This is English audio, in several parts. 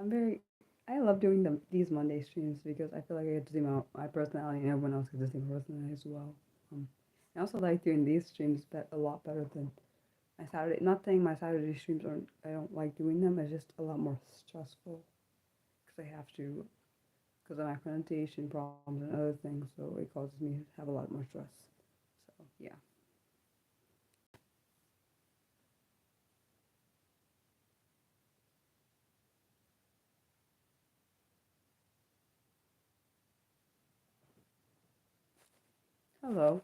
I'm very. I love doing these Monday streams because I feel like I get to see my personality and everyone else gets to see my personality as well. Um, I also like doing these streams a lot better than my Saturday. Not saying my Saturday streams aren't. I don't like doing them. It's just a lot more stressful because I have to because of my pronunciation problems and other things. So it causes me to have a lot more stress. So yeah. Hello.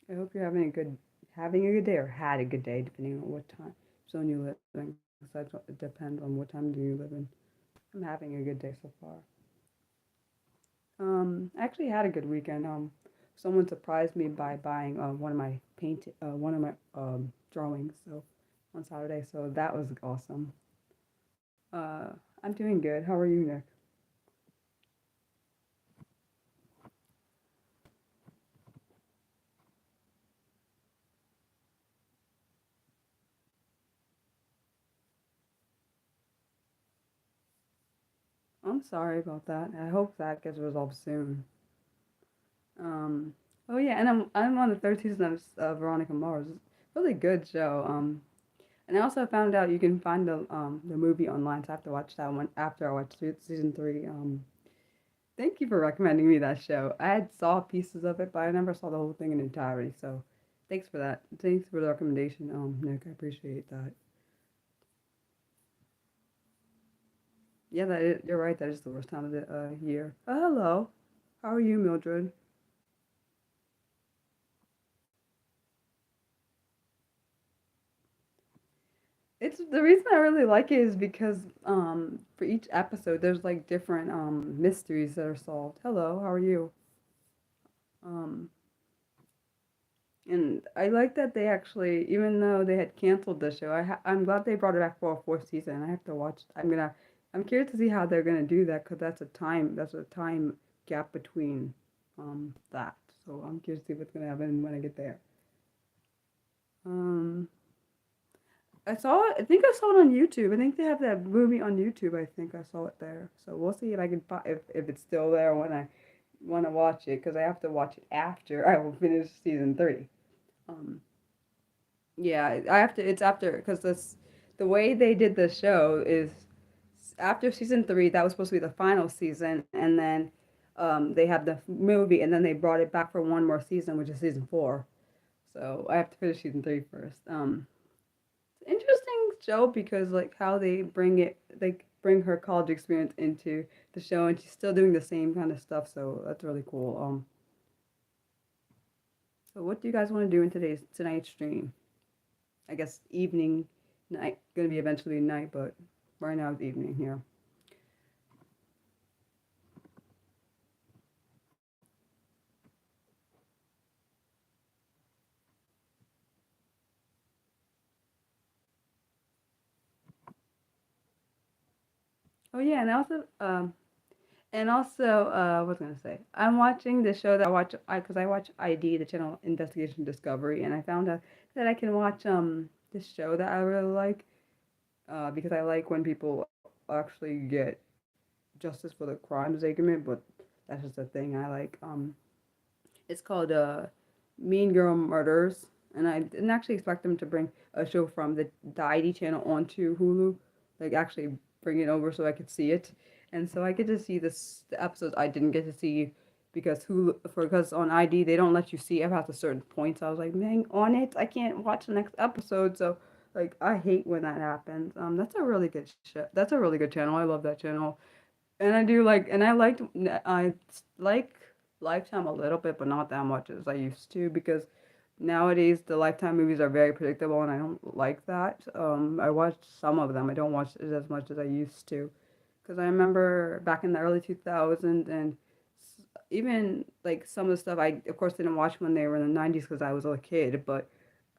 I hope you're having a good day or had a good day, depending on what time zone you live in. Because it depends on what time do you live in. I'm having a good day so far. I actually had a good weekend. Someone surprised me by buying one of my drawings. So on Saturday, so that was awesome. Uh, I'm doing good. How are you, Nick? I'm sorry about that. I hope that gets resolved soon. Um, oh yeah, and I'm on the third season of Veronica Mars. It's a really good show. And I also found out you can find the movie online, so I have to watch that one after I watch season three. Thank you for recommending me that show. I had saw pieces of it, but I never saw the whole thing in entirety. So thanks for that. Thanks for the recommendation, Nick. I appreciate that. Yeah, you're right. That is the worst time of the year. Oh, hello. How are you, Mildred? It's the reason I really like it is because for each episode there's like different mysteries that are solved. Hello, how are you? Um and I like that they actually, even though they had canceled the show, I'm glad they brought it back for a fourth season. I have to watch. I'm curious to see how they're gonna do that because that's a time gap between that. So I'm curious to see what's gonna happen when I get there. Um, I think I saw it on YouTube. I think they have that movie on YouTube. I think I saw it there. So we'll see if I can if it's still there when I want to watch it because I have to watch it after I will finish season three. Um, yeah, I have to. It's after because the way they did the show is after season three. That was supposed to be the final season, and then they had the movie, and then they brought it back for one more season, which is season four. So I have to finish season three first. Interesting show because like how they bring her college experience into the show, and she's still doing the same kind of stuff. So that's really cool. So what do you guys want to do in tonight's stream? I guess evening, night, gonna be eventually night, but right now it's evening here. Oh yeah, and also, what was I gonna say? I'm watching the show that because I watch ID, the channel Investigation Discovery, and I found out that I can watch this show that I really like because I like when people actually get justice for the crimes they commit, but that's just a thing I like. It's called Mean Girl Murders, and I didn't actually expect them to bring a show from the ID channel onto Hulu, like actually bring it over so I could see it, and so I get to see the episodes I didn't get to see because on ID they don't let you see past a certain point. So I was like, man, on it I can't watch the next episode. So like I hate when that happens. That's a really good show. That's a really good channel. I love that channel. And I like Lifetime a little bit, but not that much as I used to because nowadays the Lifetime movies are very predictable and I don't like that. I watched some of them. I don't watch it as much as I used to because I remember back in the early 2000s and even like some of the stuff I of course didn't watch when they were in the 90s because I was a kid, but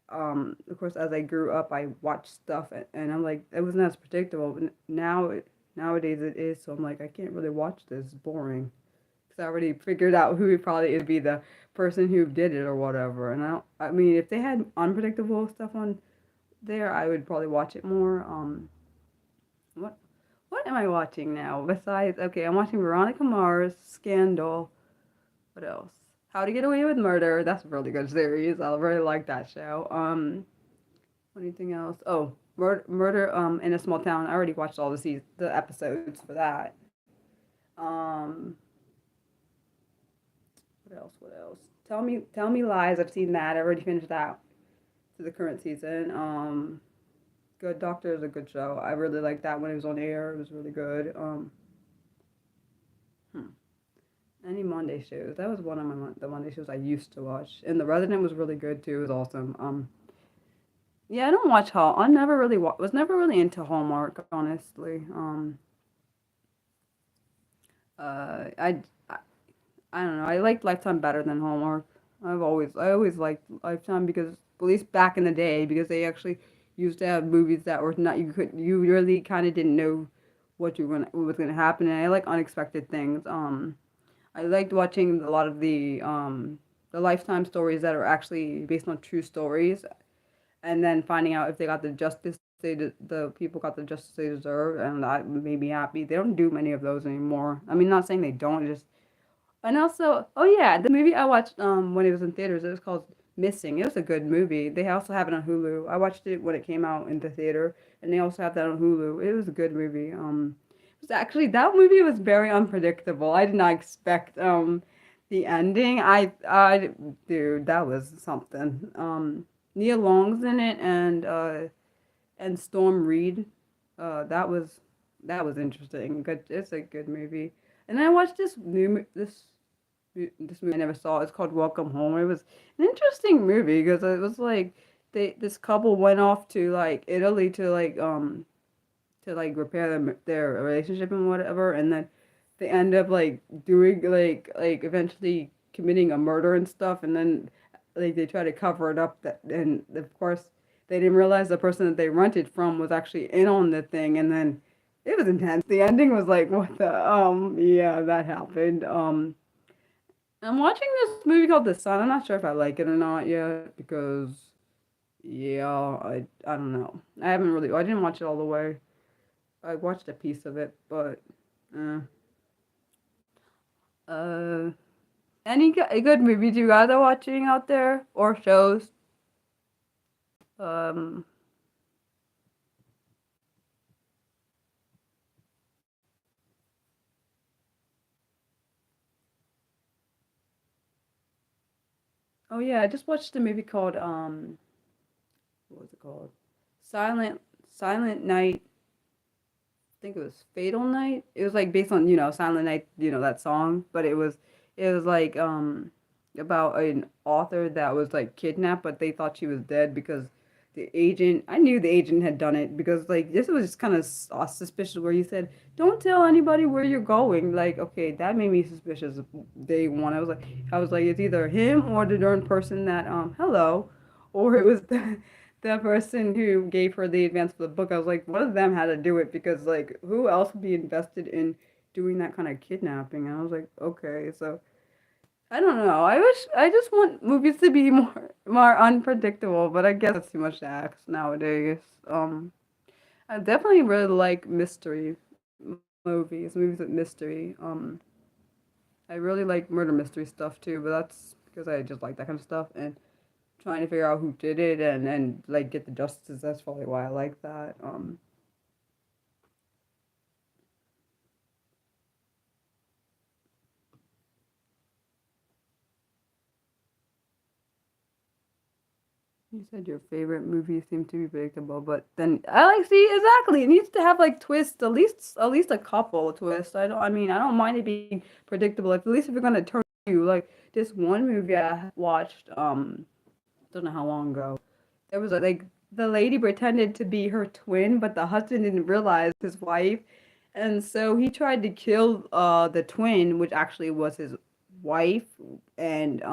of course, as I grew up, I watched stuff, and I'm like, it wasn't as predictable. But nowadays it is, so I'm like, I can't really watch this. It's boring. Because I already figured out who probably would be the person who did it or whatever. And I mean, if they had unpredictable stuff on there, I would probably watch it more. What what am I watching now? Besides, okay, I'm watching Veronica Mars, Scandal. What else? How to Get Away with Murder. That's a really good series. I really like that show. Anything else? Oh, Murder in a Small Town. I already watched all the episodes for that. Um, what else? What else? Tell Me Lies. I've seen that. I already finished that to the current season. Good Doctor is a good show. I really liked that when it was on air. It was really good. Hmm. Any Monday shows. That was one of the Monday shows I used to watch. And The Resident was really good too. It was awesome. Yeah, I don't watch Hall. I never really was never really into Hallmark, honestly. I I don't know. I liked Lifetime better than Hallmark. I always liked Lifetime because at least back in the day, because they actually used to have movies that were not you really kind of didn't know what was gonna happen, and I like unexpected things. I liked watching a lot of the Lifetime stories that are actually based on true stories, and then finding out if they got the justice the people got the justice they deserve, and that made me happy. They don't do many of those anymore. I mean, not saying they don't, just and also, oh yeah, the movie I watched when it was in theaters, it was called Missing. It was a good movie. They also have it on Hulu. I watched it when it came out in the theater, and they also have that on Hulu. It was a good movie. It was actually that movie was very unpredictable. I did not expect the ending. Dude, that was something. Nia Long's in it, and Storm Reed. That was interesting. Good, it's a good movie. And I watched this movie I never saw. It's called Welcome Home. It was an interesting movie because it was like this couple went off to like Italy to like repair their relationship and whatever, and then they end up like doing like eventually committing a murder and stuff, and then like they try to cover it up that, and of course they didn't realize the person that they rented from was actually in on the thing, and then it was intense. The ending was like, what the yeah, that happened. I'm watching this movie called The Sun. I'm not sure if I like it or not yet because yeah, I don't know. I didn't watch it all the way. I watched a piece of it, but uh, uh any good movies you guys are watching out there or shows? Um oh yeah, I just watched a movie called what was it called? Silent Silent Night. I think it was Fatal Night. It was like based on, Silent Night, that song, but it was like about an author that was like kidnapped, but they thought she was dead because I knew the agent had done it because like this was just kind of suspicious where you said, "Don't tell anybody where you're going." Like, okay, that made me suspicious day one. I was like it's either him or the darn person that hello, or it was the person who gave her the advance for the book. I was like, one of them had to do it because like who else would be invested in doing that kind of kidnapping? And I was like, okay, so I don't know. I just want movies to be more unpredictable, but I guess that's too much to ask nowadays. I definitely really like mystery movies with mystery. I really like murder mystery stuff too, but that's because I just like that kind of stuff and trying to figure out who did it and like get the justice. That's probably why I like that. You said your favorite movies seem to be predictable, but then I like see exactly. It needs to have like twists, at least a couple of twists. I don't mind it being predictable. At least if you're gonna turn you like this one movie I watched, don't know how long ago. There was like the lady pretended to be her twin, but the husband didn't realize his wife, and so he tried to kill the twin, which actually was his wife, and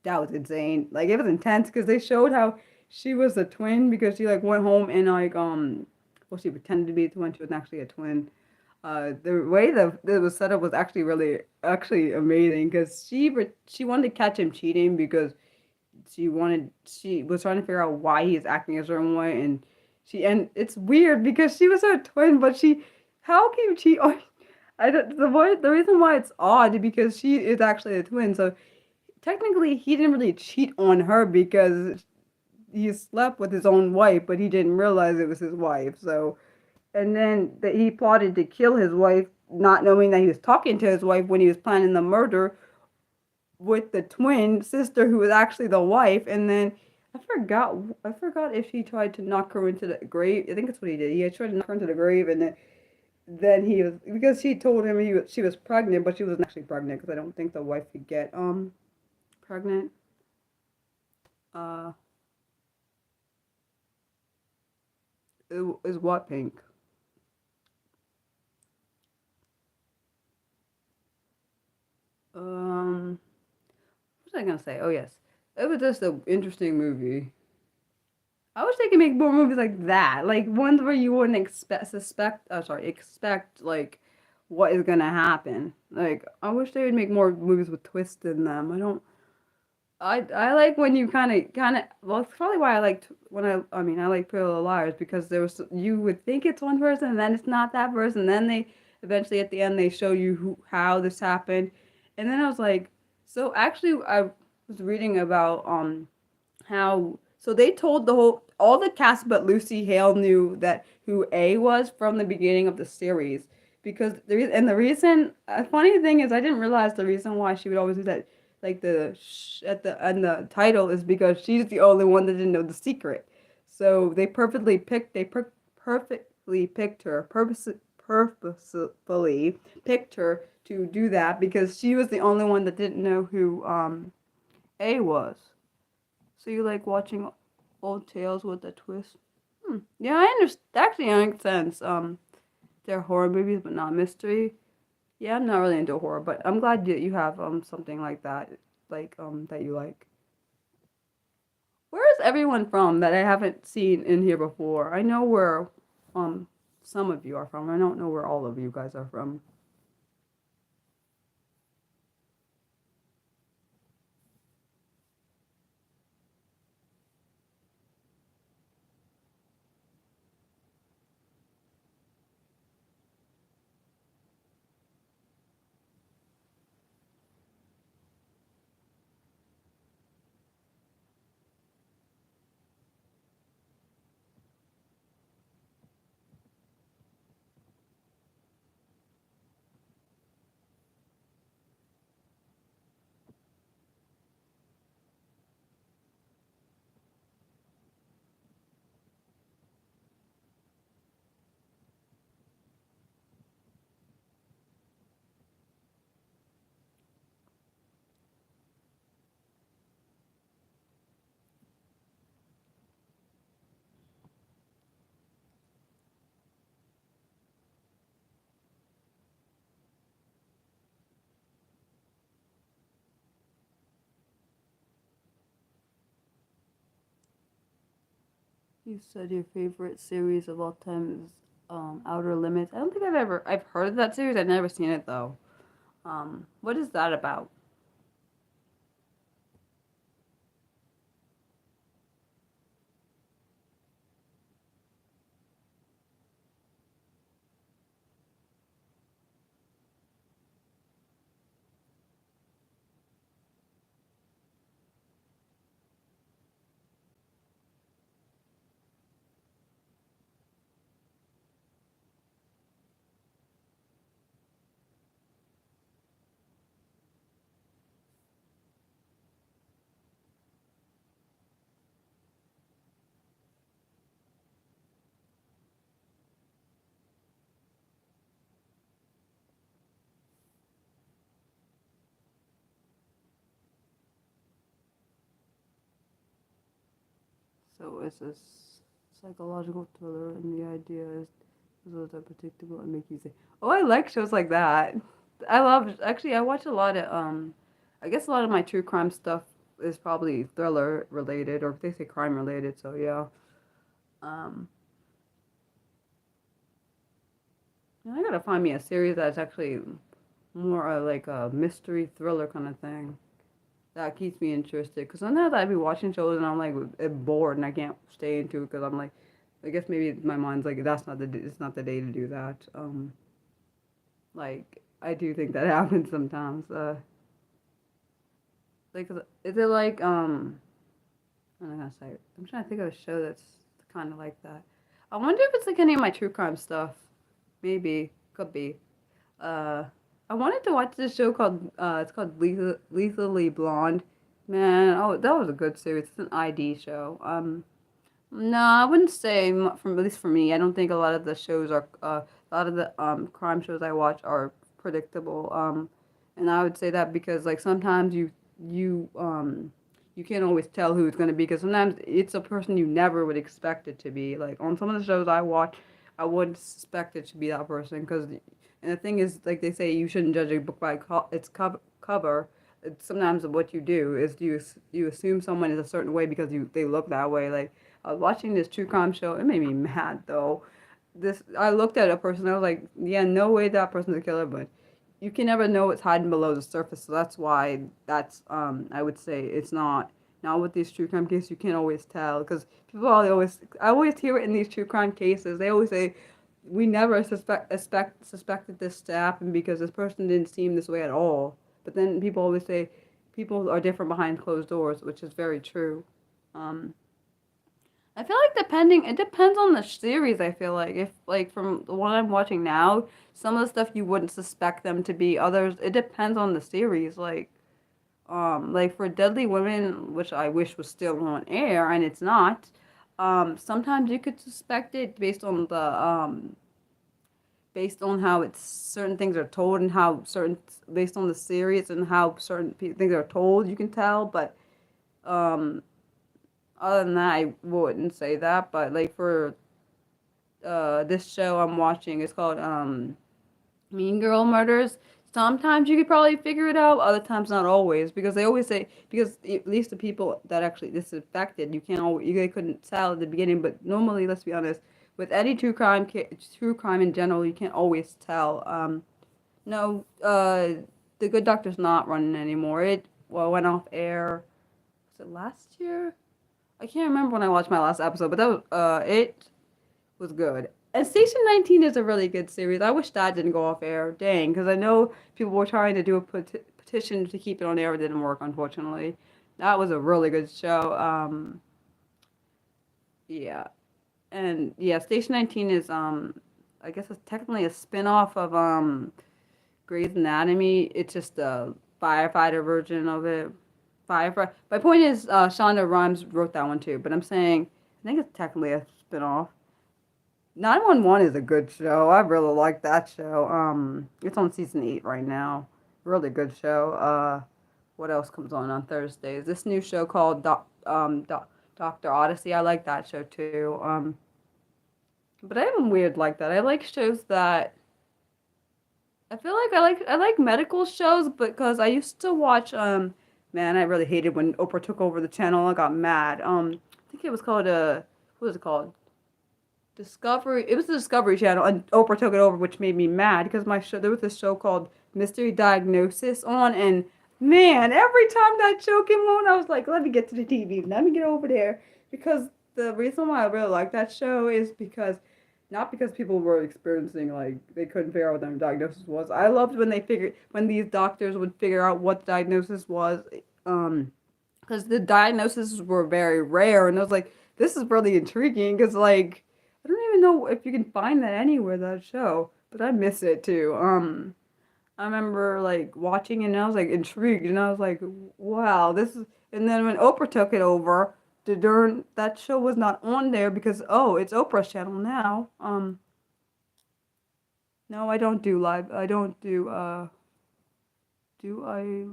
that was insane. Like it was intense because they showed how she was a twin because she like went home and like well she pretended to be a twin. She was actually a twin. The way that it was set up was actually really actually amazing because she wanted to catch him cheating because she was trying to figure out why he's acting a certain way, and it's weird because she was her twin, but how can she I don't the reason why it's odd because she is actually a twin, so technically he didn't really cheat on her because he slept with his own wife, but he didn't realize it was his wife. So, and then that he plotted to kill his wife, not knowing that he was talking to his wife when he was planning the murder with the twin sister who was actually the wife. And then I forgot if he tried to knock her into the grave. I think that's what he did. He tried to knock her into the grave, and then he was, because she told him she was pregnant, but she wasn't actually pregnant because I don't think the wife could get pregnant. Uh, is what pink? What was I gonna say? Oh yes, it was just an interesting movie. I wish they could make more movies like that, like ones where you wouldn't expect like what is gonna happen. Like I wish they would make more movies with twists in them. I like when you kind of well, it's probably why I liked when I mean I like Pretty Little Liars because there was you would think it's one person and then it's not that person. Then they eventually at the end they show you how this happened, and then I was like, so actually I was reading about how so they told all the cast but Lucy Hale knew that who A was from the beginning of the series because the reason a funny thing is I didn't realize the reason why she would always do that like at the and the title is because she's the only one that didn't know the secret. So perfectly picked her purposefully picked her to do that because she was the only one that didn't know who A was. So you like watching old tales with a twist? Yeah, I understand. Actually, it makes sense. They're horror movies, but not mystery. Yeah, I'm not really into horror, but I'm glad that you have something like that, that you like. Where is everyone from that I haven't seen in here before? I know where um some of you are from. I don't know where all of you guys are from. You said your favorite series of all time is Outer Limits. I don't think I've heard of that series. I've never seen it though. What is that about? So it's a psychological thriller, and the idea is those are predictable and make you say, "Oh, I like shows like that." I watch a lot of I guess a lot of my true crime stuff is probably thriller related, or they say crime related. So yeah, um, I gotta find me a series that's actually more like a mystery thriller kind of thing. that keeps me interested. Because sometimes I'd be watching shows and I'm like bored and I can't stay into it because I'm like, I guess maybe my mind's like that's not it's not the day to do that. Like I do think that happens sometimes. Like is it like I'm not gonna say it. I'm trying to think of a show that's kind of like that. I wonder if it's like any of my true crime stuff. Maybe could be. Uh, I wanted to watch this show called it's called Lethally Blonde. Man, oh that was a good series. It's an ID show. No, I wouldn't say from at least for me. I don't think a lot of the shows are a lot of the crime shows I watch are predictable. And I would say that because like sometimes you can't always tell who it's going to be because sometimes it's a person you never would expect it to be. Like on some of the shows I watch, I wouldn't expect it to be that person because, and the thing is, like they say, you shouldn't judge a book by its cover. It's sometimes what you do is you assume someone is a certain way because they look that way. Like I was watching this true crime show, it made me mad though. This I looked at a person, I was like, yeah, no way that person's a killer, but you can never know what's hiding below the surface. So that's why that's I would say it's not with these true crime cases. You can't always tell because people always I always hear it in these true crime cases. They always say we never suspected this to happen because this person didn't seem this way at all. But then people always say people are different behind closed doors, which is very true. Um, I feel like it depends on the series. I feel like if like from the one I'm watching now, some of the stuff you wouldn't suspect them to be. Others, it depends on the series. Like for Deadly Women, which I wish was still on air and it's not. Sometimes you could suspect it based on how it's certain things are told and how certain based on the series and how certain things are told. You can tell, but um other than that, I wouldn't say that. But like for this show I'm watching, it's called Mean Girl Murders. Sometimes you could probably figure it out, other times not always, because they always say because at least the people that actually this affected, you can't always they couldn't tell at the beginning. But normally, let's be honest, with any true crime in general, you can't always tell. No, the Good Doctor's not running anymore. It went off air. Was it last year? I can't remember when I watched my last episode, but that was it was good. And Station 19 is a really good series. I wish that didn't go off air. Dang, because I know people were trying to do a petition to keep it on air. It didn't work, unfortunately. That was a really good show. Yeah. And yeah, Station 19 is I guess it's technically a spin-off of Grey's Anatomy. It's just a firefighter version of it. Firefighter. My point is, Shonda Rhimes wrote that one too. But I'm saying, I think it's technically a spin-off. 911 is a good show. I really like that show. It's on season 8 right now. Really good show. What else comes on Thursdays? This new show called Doctor Odyssey. I like that show too. But I'm weird like that. I like shows that I feel like I like medical shows, but because I used to watch man, I really hated when Oprah took over the channel. I got mad. I think it was called what was it called? Discovery. It was the Discovery Channel, and Oprah took it over, which made me mad because my show there was this show called Mystery Diagnosis on, and man, every time that show came on, I was like, let me get to the TV, let me get over there, because the reason why I really like that show is because not because people were experiencing like they couldn't figure out what their diagnosis was. I loved when these doctors would figure out what the diagnosis was, because the diagnoses were very rare, and I was like, this is really intriguing because like. I don't even know if you can find that anywhere, that show, but I miss it too. I remember like watching it and I was like intrigued and I was like, wow, this is. And then when Oprah took it over, that show was not on there because oh, it's Oprah's channel now. No, I don't do live. I don't do. Do I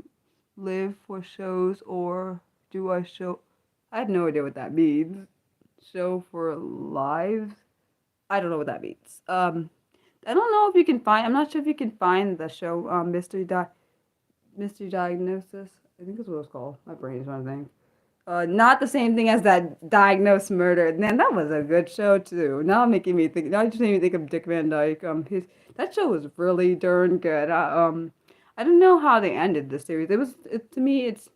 live for shows or do I show? I have no idea what that means. Show for live. I don't know what that means. I don't know if you can find. I'm not sure if you can find the show. Mystery Diagnosis. I think that's what it's called. My brain is trying to think. Not the same thing as that Diagnosed Murder. Man, that was a good show too. Now making me think. Now just made me think of Dick Van Dyke. That show was really darn good. I don't know how they ended the series. To me, it's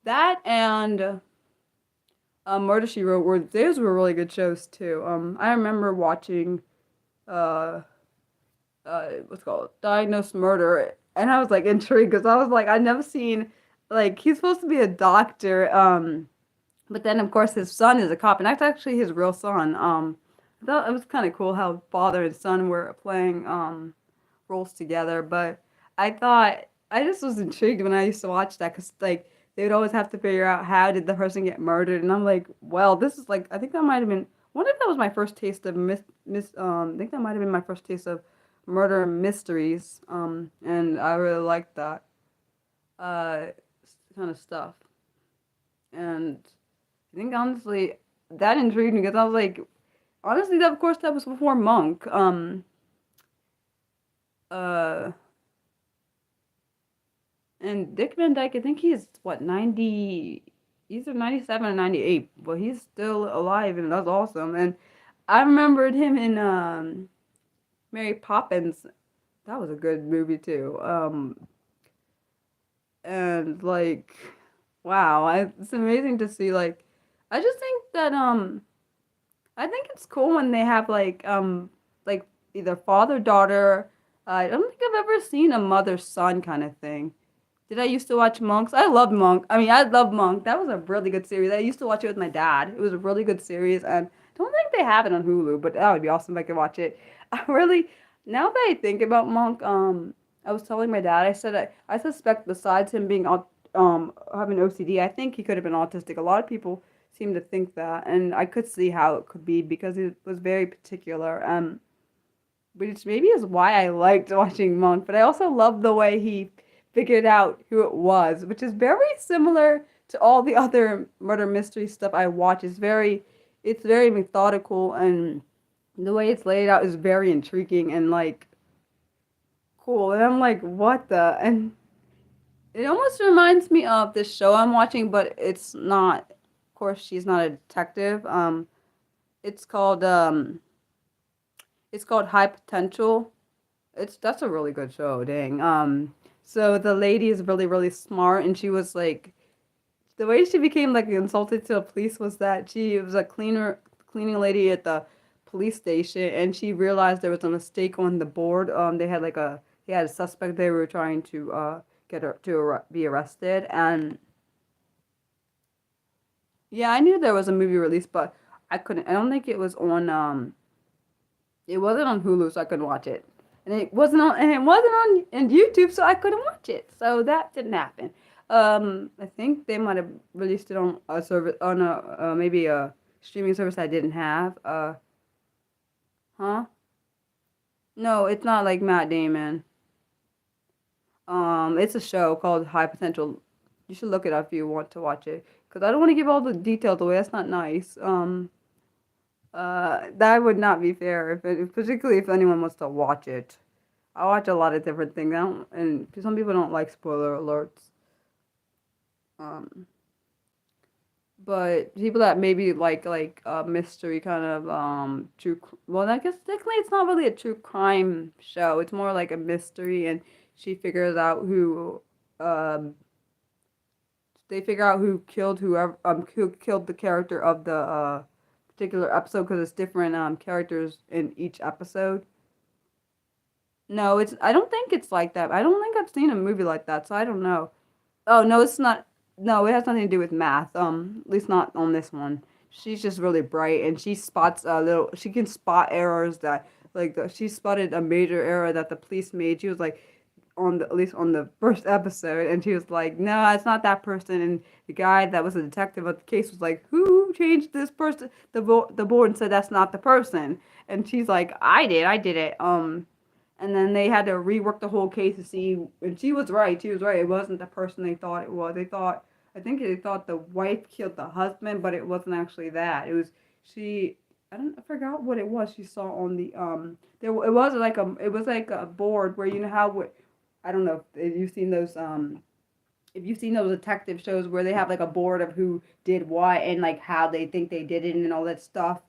That and Murder She Wrote were those were really good shows too. I remember watching uh what's it called Diagnosed Murder, and I was like intrigued because I was like I'd never seen like he's supposed to be a doctor, but then of course his son is a cop, and that's actually his real son. I thought it was kind of cool how father and son were playing roles together, but I thought I just was intrigued when I used to watch that because like they would always have to figure out how did the person get murdered, and I'm like, well, this is like I think that might have been. I wonder if that was my first taste of I think that might have been my first taste of murder mysteries. And I really liked that uh kind of stuff. And I think honestly that intrigued me because I was like, honestly, that of course that was before Monk. Uh, and Dick Van Dyke, I think he's what 90, either 97 or 98, but he's still alive, and that's awesome. And I remembered him in Mary Poppins. That was a good movie too. And like, wow, it's amazing to see. Like, I just think that I think it's cool when they have like either father daughter. I don't think I've ever seen a mother son kind of thing. Did I used to watch Monks? I love Monk. I mean, I love Monk. That was a really good series. I used to watch it with my dad. It was a really good series, and I don't think they have it on Hulu, but that would be awesome if I could watch it. I really, now that I think about Monk, I was telling my dad. I said I suspect besides him being having OCD, I think he could have been autistic. A lot of people seem to think that, and I could see how it could be because it was very particular. Which maybe is why I liked watching Monk. But I also love the way he figured out who it was, which is very similar to all the other murder mystery stuff I watch. It's very methodical, and the way it's laid out is very intriguing and like cool. And I'm like, what the? And it almost reminds me of this show I'm watching, but it's not. Of course, she's not a detective. It's called um, it's called High Potential. It's That's a really good show. Dang. So the lady is really really smart, and she was like the way she became like insulted to the police was that she was a cleaning lady at the police station, and she realized there was a mistake on the board. They had a suspect they were trying to get her to be arrested, and yeah, I knew there was a movie release, but I couldn't. I don't think it was on. It wasn't on Hulu, so I couldn't watch it, and it wasn't on YouTube, so I couldn't watch it. So that didn't happen. I think they might have released it on a service on a maybe a streaming service I didn't have. Huh? No, it's not like Matt Damon. It's a show called High Potential. You should look it up if you want to watch it, because I don't want to give all the details away. That's not nice. That would not be fair, particularly if anyone wants to watch it. I watch a lot of different things. And some people don't like spoiler alerts. Um, but people that maybe like mystery kind of well, I guess technically it's not really a true crime show. It's more like a mystery, and she figures out who um they figure out who killed the character of the particular episode because it's different characters in each episode. No, it's I don't think it's like that. I don't think I've seen a movie like that, so I don't know. Oh no, it's not. No, it has nothing to do with math. At least not on this one. She's just really bright, and she spots a little. She can spot errors that she spotted a major error that the police made. She was like, at least on the first episode, and she was like, "No, it's not that person." And the guy that was a detective of the case was like, "Who changed this person?" The board and said that's not the person, and she's like, I did it." And then they had to rework the whole case to see, and she was right. She was right. It wasn't the person they thought it was. I think they thought the wife killed the husband, but it wasn't actually that. It was she. I forgot what it was she saw on the it was like a board where you know how I don't know if you've seen those detective shows where they have like a board of who did what and like how they think they did it and all that stuff.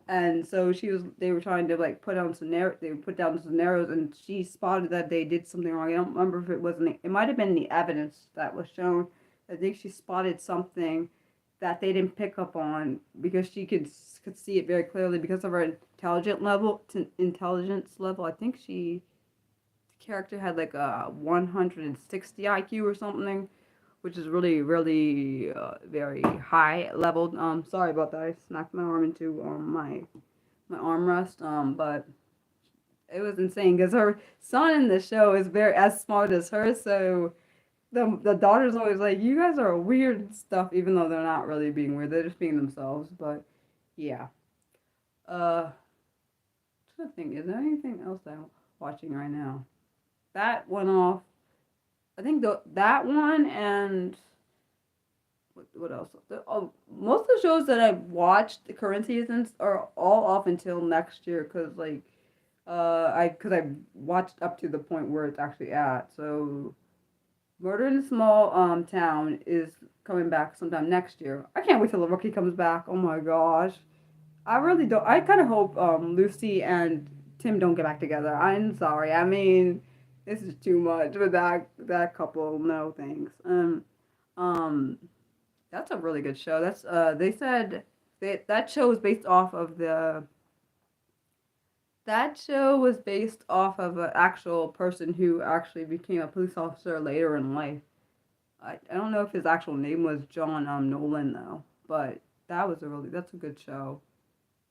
And so they were trying to like they put down scenarios, and she spotted that they did something wrong. I don't remember if it might have been the evidence that was shown I think she spotted something that they didn't pick up on because she could see it very clearly because of her intelligence level. I think the character had like a 160 IQ or something, which is really really very high leveled. Sorry about that. I smacked my arm into my armrest. But it was insane because her son in the show is very as smart as her. So the daughter's always like, "You guys are weird and stuff," even though they're not really being weird. They're just being themselves. But yeah. Uh, trying to think, is there anything else I'm watching right now? That went off. I think that one and what else? Most of the shows that I've watched, the current seasons, are all off until next year because I've watched up to the point where it's actually at. So Murder in a Small Town is coming back sometime next year. I can't wait till the rookie comes back. Oh my gosh. I really don't. I kind of hope Lucy and Tim don't get back together. I'm sorry. I mean, this is too much with that couple. No thanks. Um, that's a really good show. That's they said that show was based off of the. That show was based off of an actual person who actually became a police officer later in life. I don't know if his actual name was John Nolan though, but that's a good show.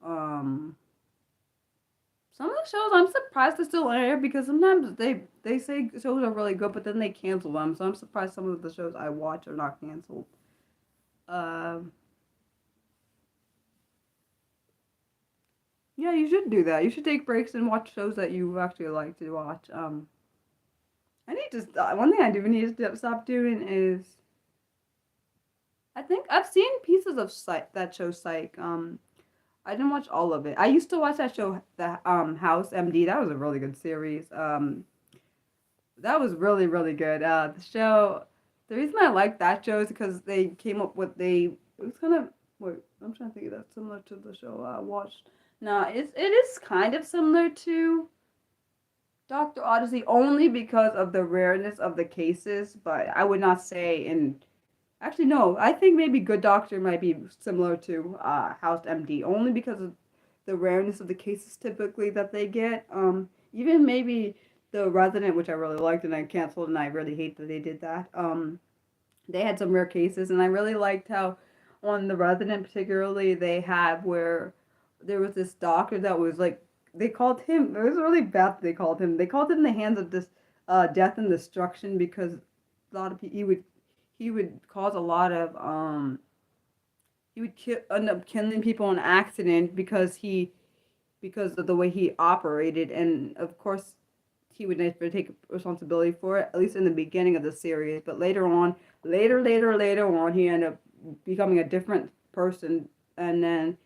Um, some of the shows I'm surprised they're still on air because sometimes they say shows are really good, but then they cancel them. So I'm surprised some of the shows I watch are not canceled. Um, yeah, you should do that. You should take breaks and watch shows that you actually like to watch. I need to one thing I do need to stop doing is I think I've seen pieces of that show Psych. I didn't watch all of it. I used to watch that show, the House MD. That was a really good series. That was really really good. The show, the reason I like that show is because they came up with it was kind of wait. I'm trying to think of that similar to the show I watched. No, it is kind of similar to Doctor Odyssey only because of the rareness of the cases, but I would not say in. Actually, no. I think maybe Good Doctor might be similar to House MD, only because of the rareness of the cases typically that they get. Even maybe The Resident, which I really liked and I canceled, and I really hate that they did that. They had some rare cases, and I really liked how on The Resident, particularly, they had where there was this doctor that was like they called him. It was really bad. That they called him. They called him the hands of this death and destruction because a lot of people he would cause a lot of he would end up killing people in accident because of the way he operated, and of course he would never take responsibility for it, at least in the beginning of the series. But later on, later on, he ended up becoming a different person, and then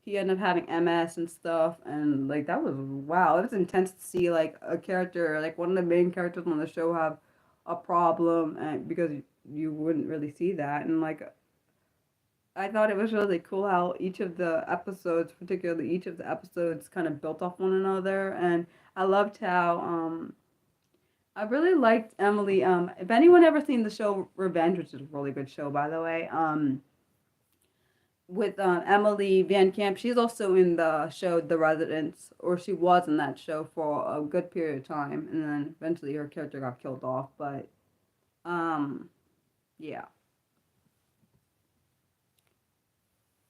he ended up having MS and stuff, and like that was wow, it was intense to see like a character, like one of the main characters on the show have a problem, and because you wouldn't really see that, and like I thought it was really cool how each of the episodes, particularly each of the episodes, kind of built off one another, and I loved how I really liked Emily. If anyone ever seen the show Revenge, which is a really good show by the way, with Emily Van Camp, she's also in the show The Residents, or she was in that show for a good period of time, and then eventually her character got killed off. But yeah.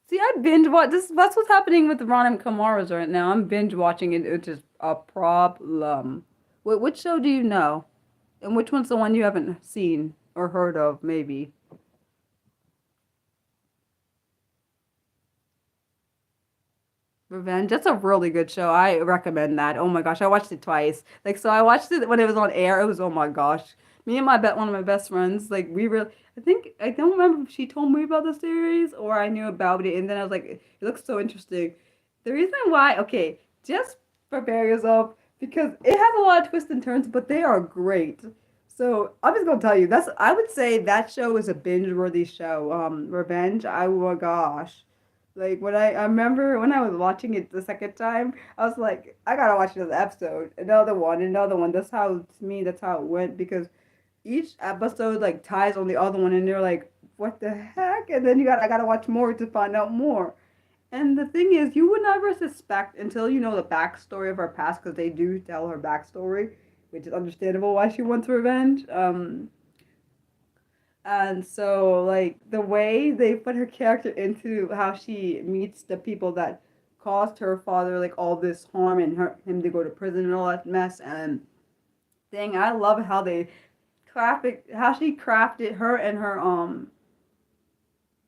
See, I binge watch this. That's what's happening with Ron and Kamara's right now. I'm binge watching it. It's just a problem. Which show do you know? And which one's the one you haven't seen or heard of, maybe? Revenge. That's a really good show. I recommend that. Oh my gosh, I watched it twice. Like, so I watched it when it was on air. It was, oh my gosh. Me and one of my best friends, like, we really, I think, I don't remember if she told me about the series or I knew about it. And then I was like, it looks so interesting. The reason why, okay, just prepare yourself because it has a lot of twists and turns, but they are great. So I'm just gonna tell you, I would say that show is a binge-worthy show. Revenge. Oh my gosh. Like when I remember when I was watching it the second time, I was like, I gotta watch another episode, another one. That's how to me, that's how it went because each episode like ties on the other one, and you're like, what the heck? And then I gotta watch more to find out more. And the thing is, you would never suspect until you know the backstory of her past, because they do tell her backstory, which is understandable why she wants revenge. And so, like, the way they put her character into how she meets the people that caused her father, like, all this harm and him to go to prison and all that mess. And thing, I love how how she crafted her and her,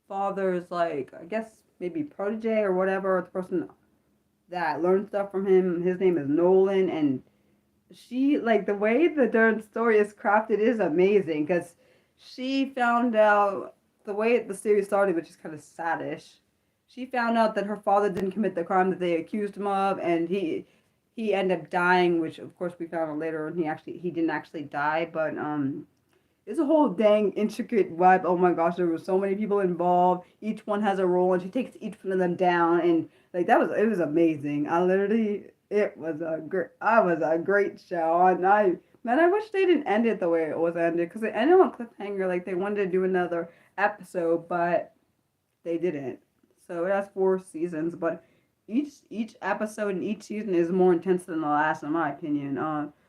father's, like, I guess maybe protege or whatever, the person that learned stuff from him. His name is Nolan. And she, like, the way the darn story is crafted is amazing, because she found out the way the series started, which is kind of saddish. She found out that her father didn't commit the crime that they accused him of, and he ended up dying, which of course we found out later, and he didn't actually die, but it's a whole dang intricate web. Oh my gosh, there were so many people involved. Each one has a role, and she takes each one of them down, and like it was amazing. It was a great show, and I wish they didn't end it the way it was ended, because it ended on a cliffhanger. Like they wanted to do another episode, but they didn't. So it has 4 seasons, but each episode and each season is more intense than the last, in my opinion.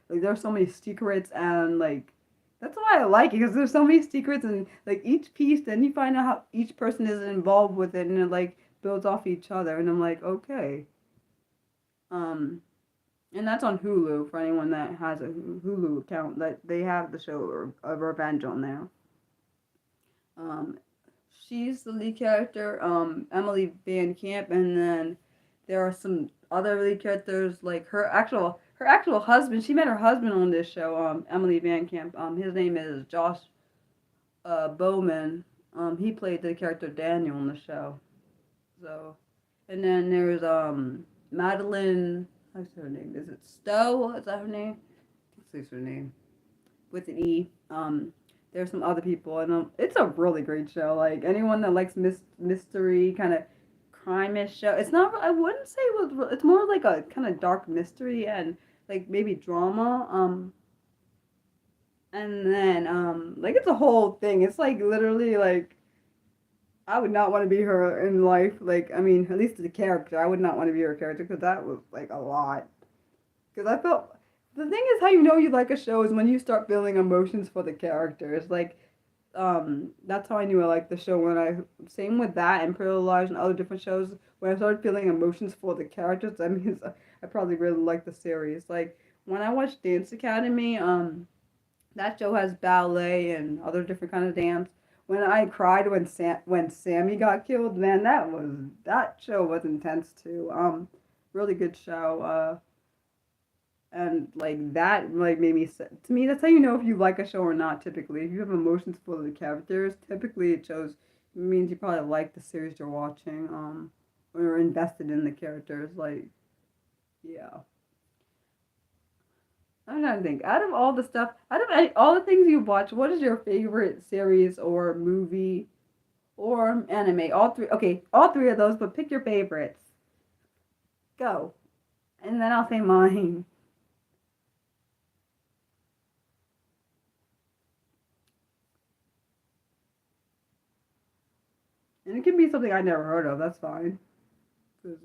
Like there's so many secrets, and like that's why I like it, because there's so many secrets, and like each piece, then you find out how each person is involved with it, and it like builds off each other, and I'm like, okay. Um, and that's on Hulu for anyone that has a Hulu account. That they have the show of Revenge on there. Um, she's the lead character, Emily Van Camp, and then there are some other lead characters like her actual husband. She met her husband on this show, Emily Van Camp. His name is Josh Bowman. He played the character Daniel on the show. So, and then there's Madeline. What's her name? Is it Stowe? Is that her name? What's her name? With an E. There's some other people, and it's a really great show. Like anyone that likes mystery kind of crime-ish show. It's not. I wouldn't say it was. It's more like a kind of dark mystery and like maybe drama. And then like it's a whole thing. It's like literally like I would not want to be her in life. Like I mean, at least the character. I would not want to be her character, because that was like a lot. Because I felt the thing is how you know you like a show is when you start feeling emotions for the characters. Like, that's how I knew I liked the show, when I same with that and Pretty Little Liars and other different shows. When I started feeling emotions for the characters, that means I probably really like the series. Like when I watched Dance Academy, that show has ballet and other different kind of dance. When I cried when Sammy got killed, man, that show was intense too. Really good show. And like that like made me to me, that's how you know if you like a show or not. Typically, if you have emotions for the characters, typically it means you probably like the series you're watching, or you're invested in the characters. Like, yeah. I'm trying to think, out of all the stuff, all the things you watch, what is your favorite series or movie or anime? All three. Okay, all three of those, but pick your favorites. Go. And then I'll say mine. And it can be something I never heard of. That's fine. 'Cause,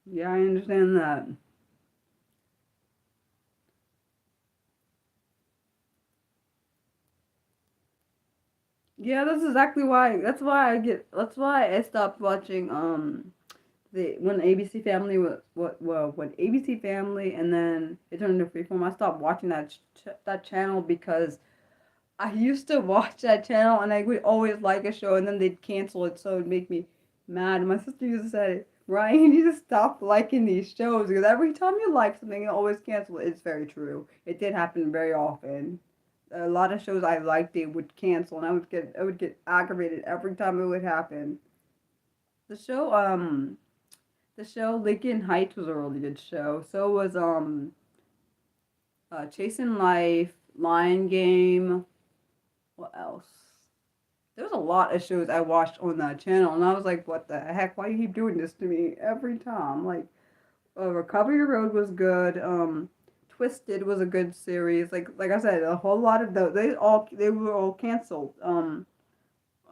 yeah, I understand that. Yeah, that's exactly why. That's why I stopped watching the when ABC Family was when ABC Family and then it turned into Freeform. I stopped watching that channel, because I used to watch that channel and I would always like a show, and then they'd cancel it, so it'd make me mad. And my sister used to say, Ryan, you need to stop liking these shows, because every time you like something, it always cancel it. It's very true. It did happen very often. A lot of shows I liked, they would cancel, and I would get aggravated every time it would happen. The show the show Lincoln Heights was a really good show. So was Chasing Life, Lion Game. What else? There was a lot of shows I watched on that channel, and I was like, what the heck? Why do you keep doing this to me every time? Like, Recovery Road was good. Twisted was a good series. Like I said, a whole lot of those they were all canceled.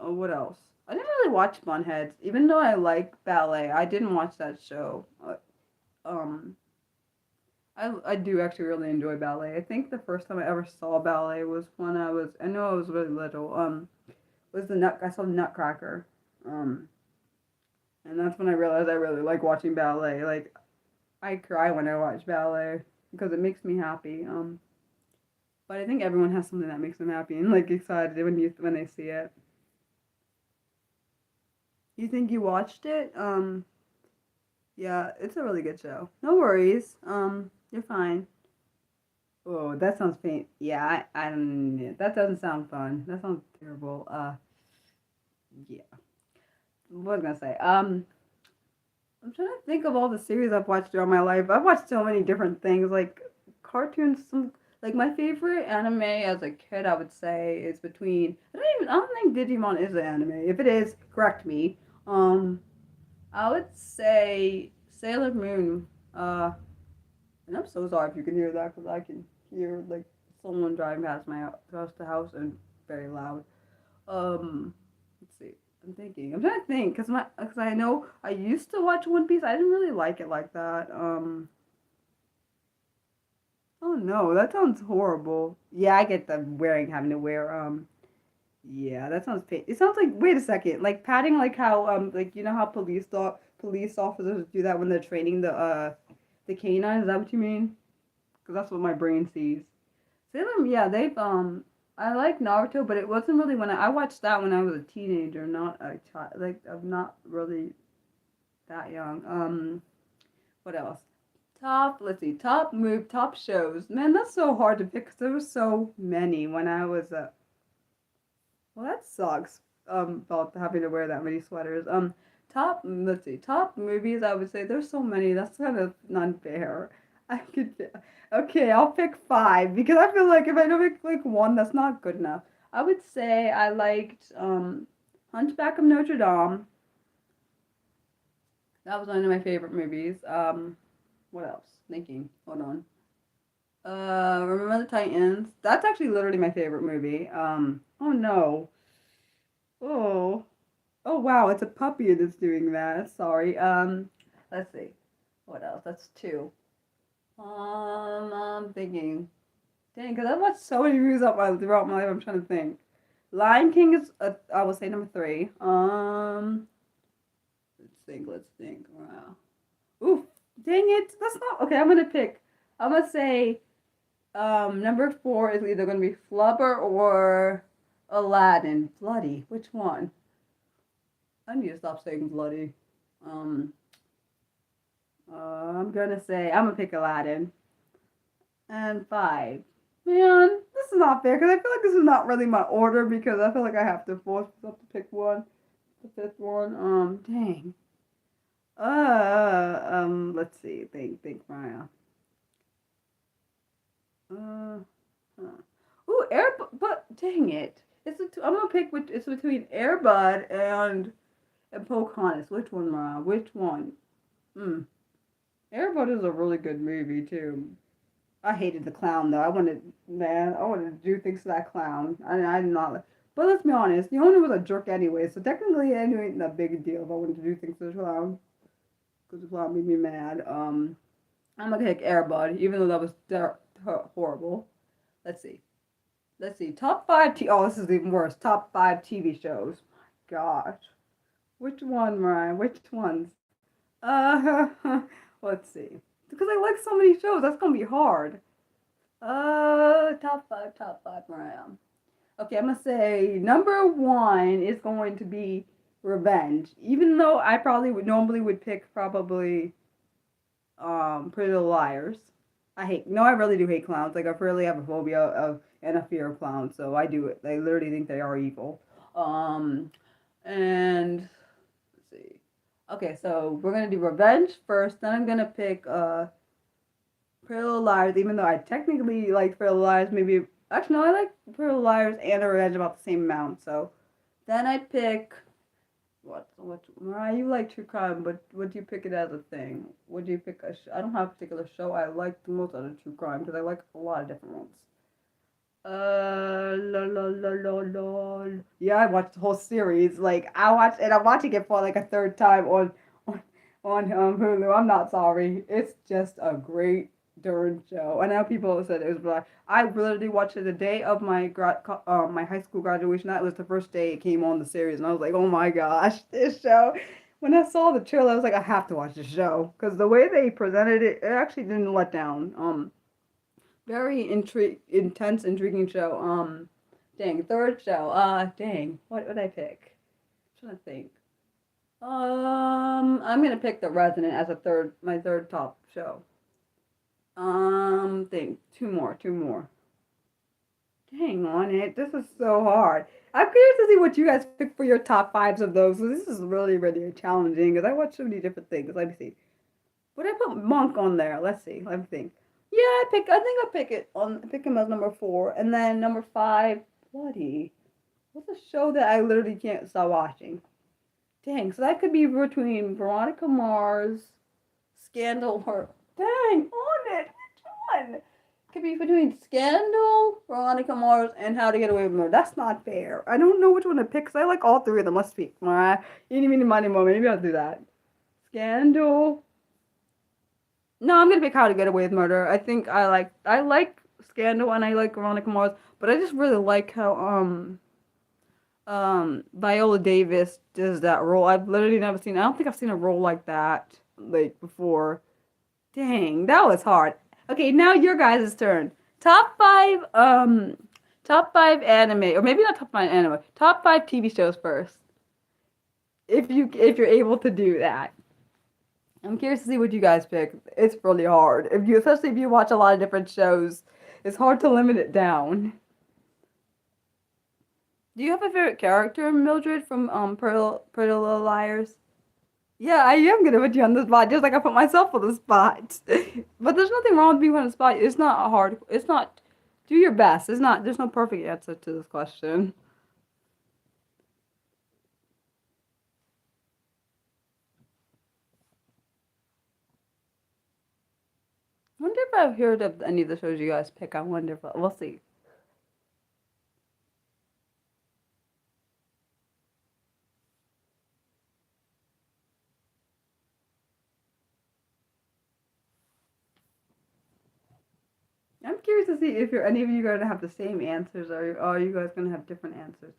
What else? I didn't really watch Bunheads, even though I like ballet. I didn't watch that show. Um, I do actually really enjoy ballet. I think the first time I ever saw ballet was when I know I was really little. Was I saw Nutcracker. Um, and that's when I realized I really like watching ballet. Like, I cry when I watch ballet because it makes me happy. But I think everyone has something that makes them happy and like excited when they see it. You think you watched it? Yeah, it's a really good show. No worries. You're fine. Oh, that sounds faint. Yeah, I don't. That doesn't sound fun. That sounds terrible. Yeah. What was I gonna say? I'm trying to think of all the series I've watched throughout my life. I've watched so many different things, like cartoons. Like my favorite anime as a kid, I would say is between. I don't think Digimon is an anime. If it is, correct me. Um, I would say Sailor Moon. And I'm so sorry if you can hear that because I can hear like someone driving past my house to house and very loud. Let's see. I'm trying to think because I know I used to watch One Piece. I didn't really like it like that. Oh no, that sounds horrible. Yeah, I get the having to wear. Yeah, that sounds pain. It sounds like wait a second, like padding, like how like you know how police officers do that when they're training the canine. Is that what you mean? Because that's what my brain sees. Sailor, yeah, they've I like Naruto, but it wasn't really I watched that when I was a teenager, not a child. Like I'm not really that young. What else? Let's see, top shows. Man, that's so hard to pick because there were so many when I was a. Well, that sucks. About having to wear that many sweaters. Let's see, top movies. I would say there's so many. That's kind of unfair. I could. Okay, I'll pick five because I feel like if I don't pick like one, that's not good enough. I would say I liked Hunchback of Notre Dame. That was one of my favorite movies. What else? Thinking. Hold on. Remember the Titans? That's actually literally my favorite movie. Oh no. Oh. Oh wow, it's a puppy that's doing that. Sorry. Let's see. What else? That's two. I'm thinking. Dang, because I've watched so many movies throughout my life. I'm trying to think. Lion King is, I will say number three. Let's think. Wow. Ooh, dang it. That's not, okay, I'm going to pick. I'm going to say, number four is either going to be Flubber or Aladdin. Bloody. Which one? I need to stop saying bloody. Um, I'm gonna pick Aladdin. And five. Man, this is not fair because I feel like this is not really my order because I feel like I have to force myself to pick one. The fifth one. Dang. Let's see. Think, Maya. Ooh, but dang it. I'm gonna pick it's between Airbud and Pocahontas. Which one, Maya? Which one? Airbud is a really good movie too. I hated the clown though. I wanted to do things to that clown. I did not. But let's be honest, the owner was a jerk anyway, so technically it ain't that big a deal if I wanted to do things to the clown. Because the clown made me mad. I'm gonna pick Airbud, even though that was horrible. Let's see. Let's see. Top five. Oh, this is even worse. Top five TV shows. My gosh. Which one, Mariah? Which ones? Uh, let's see. Because I like so many shows, that's gonna be hard. Top five, Mariah. Okay, I'm gonna say number one is going to be Revenge. Even though I probably would pick Pretty Little Liars. I really do hate clowns. Like I really have a phobia of and a fear of clowns, so I do it. I literally think they are evil. And let's see. Okay, so we're gonna do Revenge first. Then I'm gonna pick Pretty Little Liars, even though I technically like Pretty Little Liars. Maybe actually no, I like Pretty Little Liars and Revenge about the same amount. So Then I'd pick what Mariah, you like true crime, but would you pick it as a thing? Would you pick a I don't have a particular show I like the most out of true crime because I like a lot of different ones. Yeah, I watched the whole series. Like I watched, and I'm watching it for like a third time on Hulu. I'm not sorry. It's just a great darn show. I know people said it was black. I literally watched it the day of my high school graduation. That was the first day it came on the series, and I was like, oh my gosh, this show. When I saw the trailer, I was like, I have to watch this show because the way they presented it, it actually didn't let down. Very intense, intriguing show. Dang, third show. Dang, what would I pick? I'm trying to think. I'm gonna pick The Resident as my third top show. Think two more. Dang on it, this is so hard. I'm curious to see what you guys pick for your top fives of those. So this is really, really challenging because I watch so many different things. Let me see. Would I put Monk on there? Let's see. Let me think. Yeah, I think I pick it on. I pick him as number four, and then number five. Bloody. What's a show that I literally can't stop watching? Dang. So that could be between Veronica Mars, Scandal, or dang on it. Which one? Could be between Scandal, Veronica Mars, and How to Get Away with Murder. That's not fair. I don't know which one to pick because I like all three of them. Let's speak. All right. Eeny, meeny, miny, mo. Maybe I'll do that. Scandal. No, I'm gonna pick How to Get Away with Murder. I like Scandal and I like Veronica Mars, but I just really like how Viola Davis does that role. I've literally never seen. I don't think I've seen a role like that like before. Dang, that was hard. Okay, now your guys' turn. Top five anime, or maybe not top five anime. Top five TV shows first, if you're able to do that. I'm curious to see what you guys pick. It's really hard. Especially if you watch a lot of different shows, it's hard to limit it down. Do you have a favorite character, Mildred, from Pretty Little Liars? Yeah, I am gonna put you on the spot, just like I put myself on the spot. But there's nothing wrong with being on the spot. It's not hard. It's not. Do your best. It's not. There's no perfect answer to this question. I wonder if I've heard of any of the shows you guys pick. I wonder if we'll see. I'm curious to see if you're any of you going to have the same answers, or are you guys going to have different answers?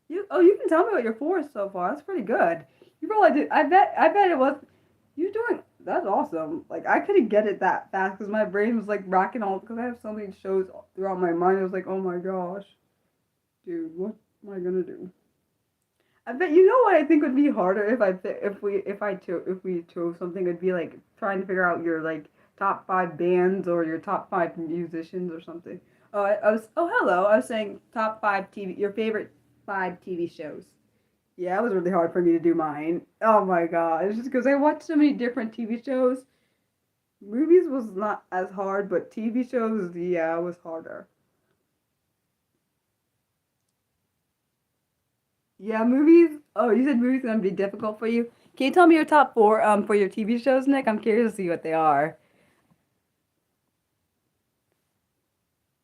You can tell me what your four is so far. That's pretty good. You probably did. I bet it was. You doing that's awesome. Like I couldn't get it that fast because my brain was like racking all because I have so many shows throughout my mind. I was like, oh my gosh, dude, what am I gonna do? I bet you know what I think would be harder if we chose something. It'd be like trying to figure out your like top five bands or your top five musicians or something. Hello. I was saying top five TV your favorite five TV shows. Yeah, it was really hard for me to do mine. Oh my gosh, just because I watched so many different TV shows. Movies was not as hard, but TV shows, yeah, it was harder. Yeah, movies. Oh, you said movies gonna be difficult for you. Can you tell me your top four for your TV shows, Nick? I'm curious to see what they are.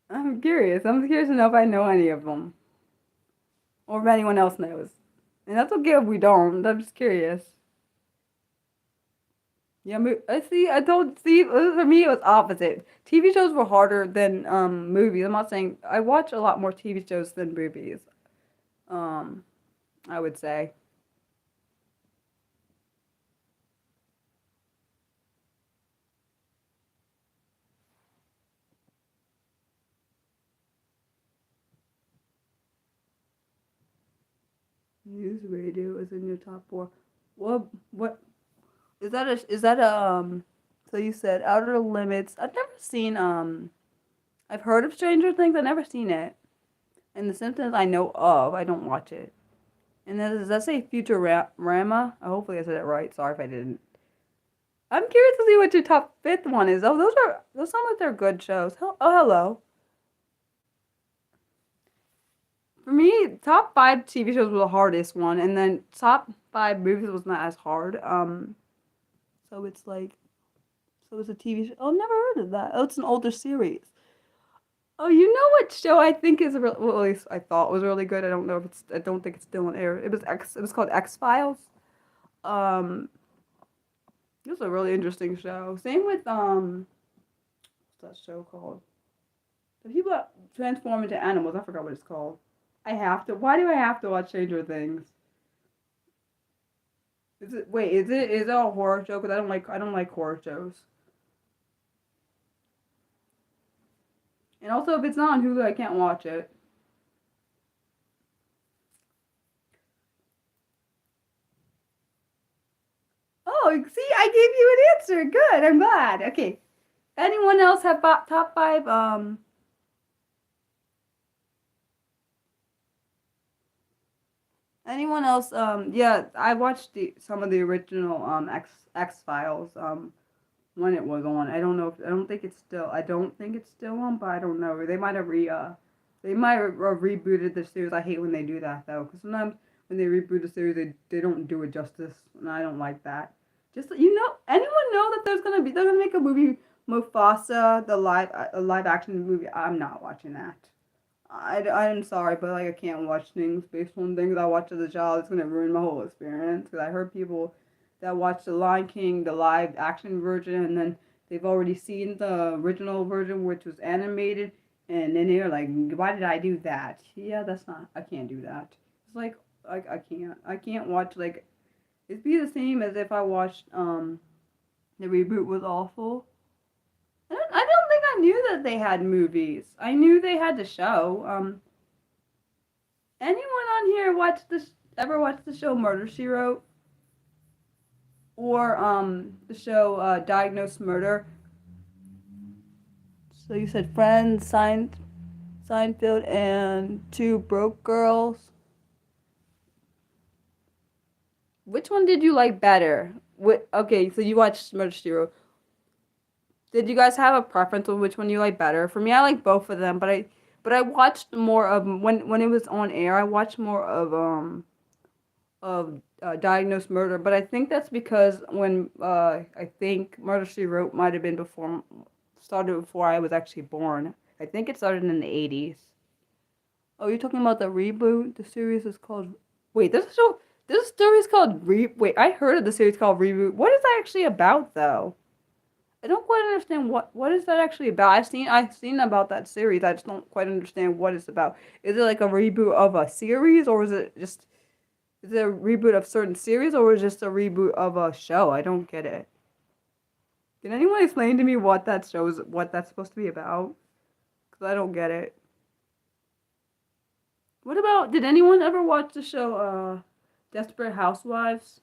I'm curious. I'm curious to know if I know any of them or if anyone else knows. And that's okay if we don't. I'm just curious. Yeah, I see. I don't see. For me, it was opposite. TV shows were harder than movies. I'm not saying I watch a lot more TV shows than movies. Um, I would say. News radio is in your top four. What is that a so you said Outer Limits. I've never seen I've heard of Stranger Things, I've never seen it. And The Simpsons I know of, I don't watch it. And then does that say Futurama? Hopefully I said it right. Sorry if I didn't. I'm curious to see what your top fifth one is. Oh, those sound like they're good shows. Oh, hello. For me, top 5 TV shows was the hardest one, and then top 5 movies was not as hard. So it's like, so it's a TV show. Oh, never heard of that. Oh, it's an older series. Oh, you know what show I think is well, at least I thought was really good. I don't know if it's. I don't think it's still on air. It was X. It was called X Files. Um, it was a really interesting show. Same with what's that show called? The people that transform into animals. I forgot what it's called. I have to. Why do I have to watch Stranger Things? Is it? Wait, is it a horror show? Because I don't like horror shows. And also, if it's not on Hulu, I can't watch it. Oh, see, I gave you an answer. Good. I'm glad. Okay. Anyone else have top 5? Anyone else? Yeah, I watched some of the original X Files when it was on. I don't think it's still on, but I don't know. They might have rebooted the series. I hate when they do that though, because sometimes when they reboot the series, they don't do it justice, and I don't like that. Just anyone know that they're gonna make a movie Mufasa, the live action movie? I'm not watching that. I'm sorry, but like I can't watch things based on things I watched as a child. It's gonna ruin my whole experience. Because I heard people that watch The Lion King, the live action version, and then they've already seen the original version, which was animated, and then they're like, "Why did I do that?" Yeah, that's not. I can't do that. It's like I can't. I can't watch like. It'd be the same as if I watched the reboot was awful. I don't think I knew that they had movies. I knew they had the show. Anyone on here ever watched the show Murder She Wrote or the show Diagnosed Murder? So you said Friends, Seinfeld, and Two Broke Girls. Which one did you like better? Okay, so you watched Murder She Wrote. Did you guys have a preference on which one you like better? For me, I like both of them, but I watched more of when it was on air. I watched more of Diagnosed Murder, but I think that's because when I think Murder She Wrote might have been started before I was actually born. I think it started in the 80s. Oh, you're talking about the reboot? The series is called. Wait, this series called Wait, I heard of the series called Reboot. What is that actually about though? I don't quite understand what is that actually about. I've seen about that series. I just don't quite understand what it's about. Is it like a reboot of a series, or is it a reboot of certain series, or is it just a reboot of a show? I don't get it. Can anyone explain to me what that's supposed to be about? Because I don't get it. What about? Did anyone ever watch the show Desperate Housewives?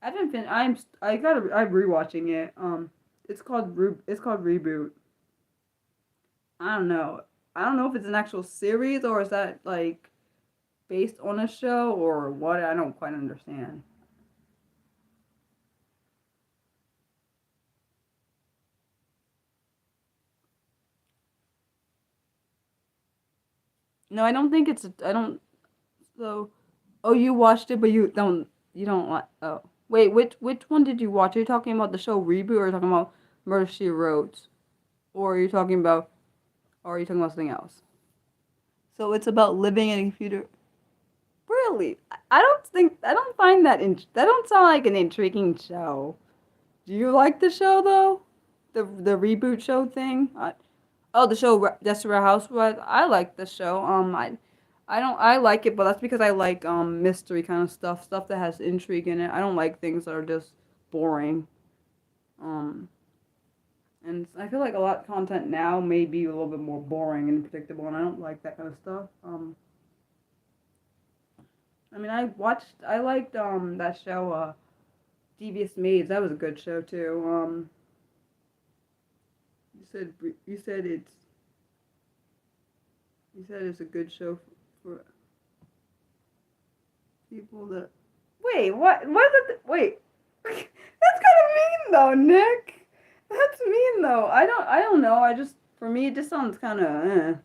I haven't been. I'm rewatching it. It's called Reboot. I don't know. I don't know if it's an actual series or is that like based on a show or what. I don't quite understand. No, I don't think it's. I don't. So, oh, you watched it, but You don't want. Oh, wait. Which one did you watch? Are you talking about the show Reboot, or are you talking about Murder She Wrote, or are you talking about, or are you talking about something else? So it's about living in a computer. Really? I don't find that don't sound like an intriguing show. Do you like the show though? The reboot show thing? Oh, the show Desperate Housewives. I like the show. I like it, but that's because I like mystery kind of stuff that has intrigue in it. I don't like things that are just boring. Um, and I feel like a lot of content now may be a little bit more boring and predictable, and I don't like that kind of stuff. I mean, I liked that show Devious Maids. That was a good show too. You said it's a good show for people that. Wait, what? What is it? Wait, that's kind of mean though, Nick. That's mean though. I don't know. For me, it just sounds kind of.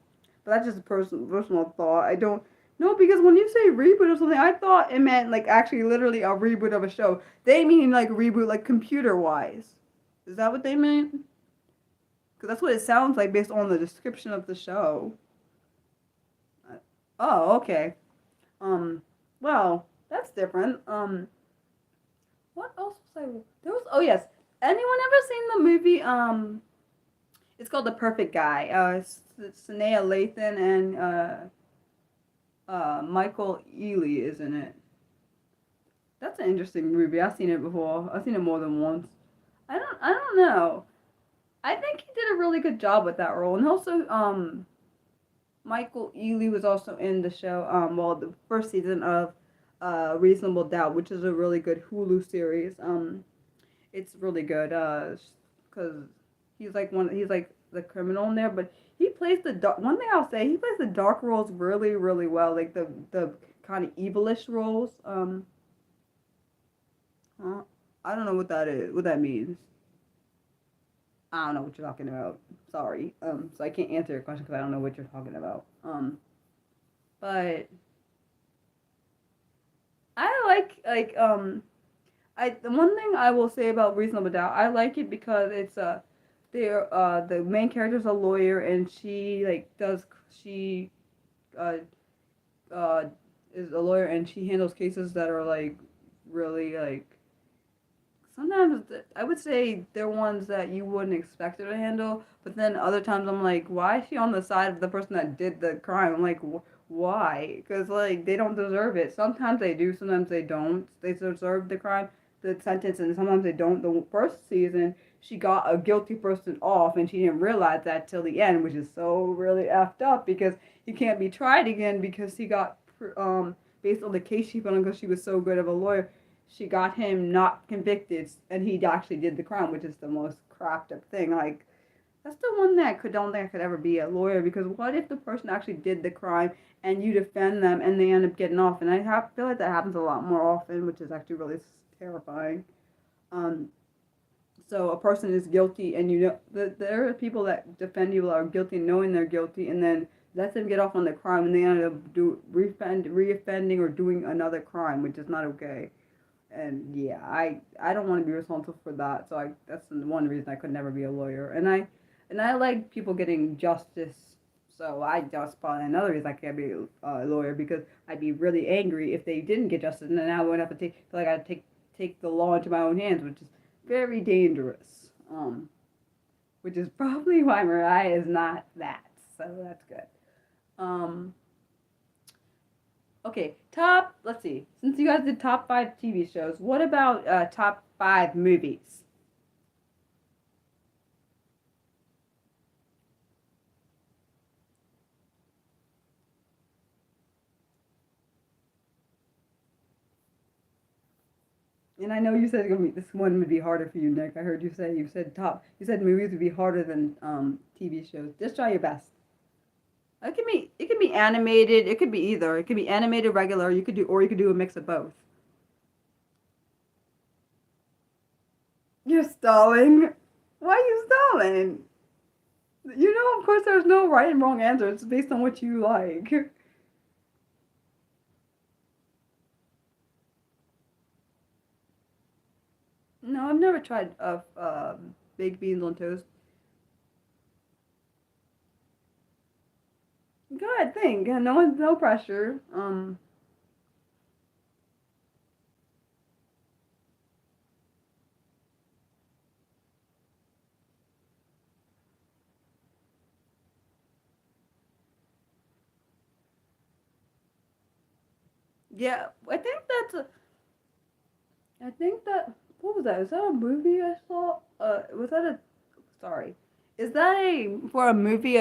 But that's just a personal thought. I don't. No, because when you say reboot of something, I thought it meant like actually literally a reboot of a show. They mean like reboot like computer wise. Is that what they meant? Because that's what it sounds like based on the description of the show. Oh, okay. Well, that's different. What else was I? There was. Oh yes. Anyone ever seen the movie? It's called The Perfect Guy. It's Sanaa Lathan and Michael Ealy is in it. That's an interesting movie. I've seen it before. I've seen it more than once. I don't know. I think he did a really good job with that role, and also Michael Ealy was also in the show. Well, the first season of Reasonable Doubt, which is a really good Hulu series. It's really good. Because he's like the criminal in there, but he plays the dark. One thing I'll say, he plays the dark roles really, really well. Like the kind of evilish roles. Uh, I don't know what that is. What that means. I don't know what you're talking about. Sorry. So I can't answer your question because I don't know what you're talking about. But I I the one thing I will say about Reasonable Doubt, I like it because it's the main character's a lawyer and she uh uh is a lawyer and she handles cases that are like really like sometimes I would say they're ones that you wouldn't expect her to handle, but then other times I'm like, why is she on the side of the person that did the crime? I'm like, why? Because like they don't deserve it. Sometimes they do, sometimes they don't. They deserve the crime, the sentence, and sometimes they don't. The first season, she got a guilty person off, and she didn't realize that till the end, which is so really effed up because he can't be tried again because he got based on the case she put on because she was so good of a lawyer she got him not convicted and he actually did the crime, which is the most crapped up thing. Like that's the one that I don't think I could ever be a lawyer because what if the person actually did the crime and you defend them and they end up getting off? And feel like that happens a lot more often, which is actually really terrifying. Um, so a person is guilty and you know there are people that defend people that are guilty knowing they're guilty and then let them get off on the crime and they end up reoffending or doing another crime, which is not okay. And yeah, I don't want to be responsible for that. So that's one reason I could never be a lawyer. And I like people getting justice. So that's probably another reason I can't be a lawyer because I'd be really angry if they didn't get justice, and then I would have to feel like I take the law into my own hands, which is very dangerous. Which is probably why Mariah is not that. So that's good. Um, Okay, let's see. Since you guys did top 5 TV shows, what about top 5 movies? And I know you said this one would be harder for you, Nick. I heard you said movies would be harder than TV shows. Just try your best. It can be animated. It could be either. It could be animated, regular. You could do a mix of both. You're stalling. Why are you stalling? You know, of course, there's no right and wrong answer. It's based on what you like. No, I've never tried baked beans on toast. Go ahead, think. No pressure. Yeah, I think that. What was that? Is that a movie I saw? Was that a? Sorry, is that a for a movie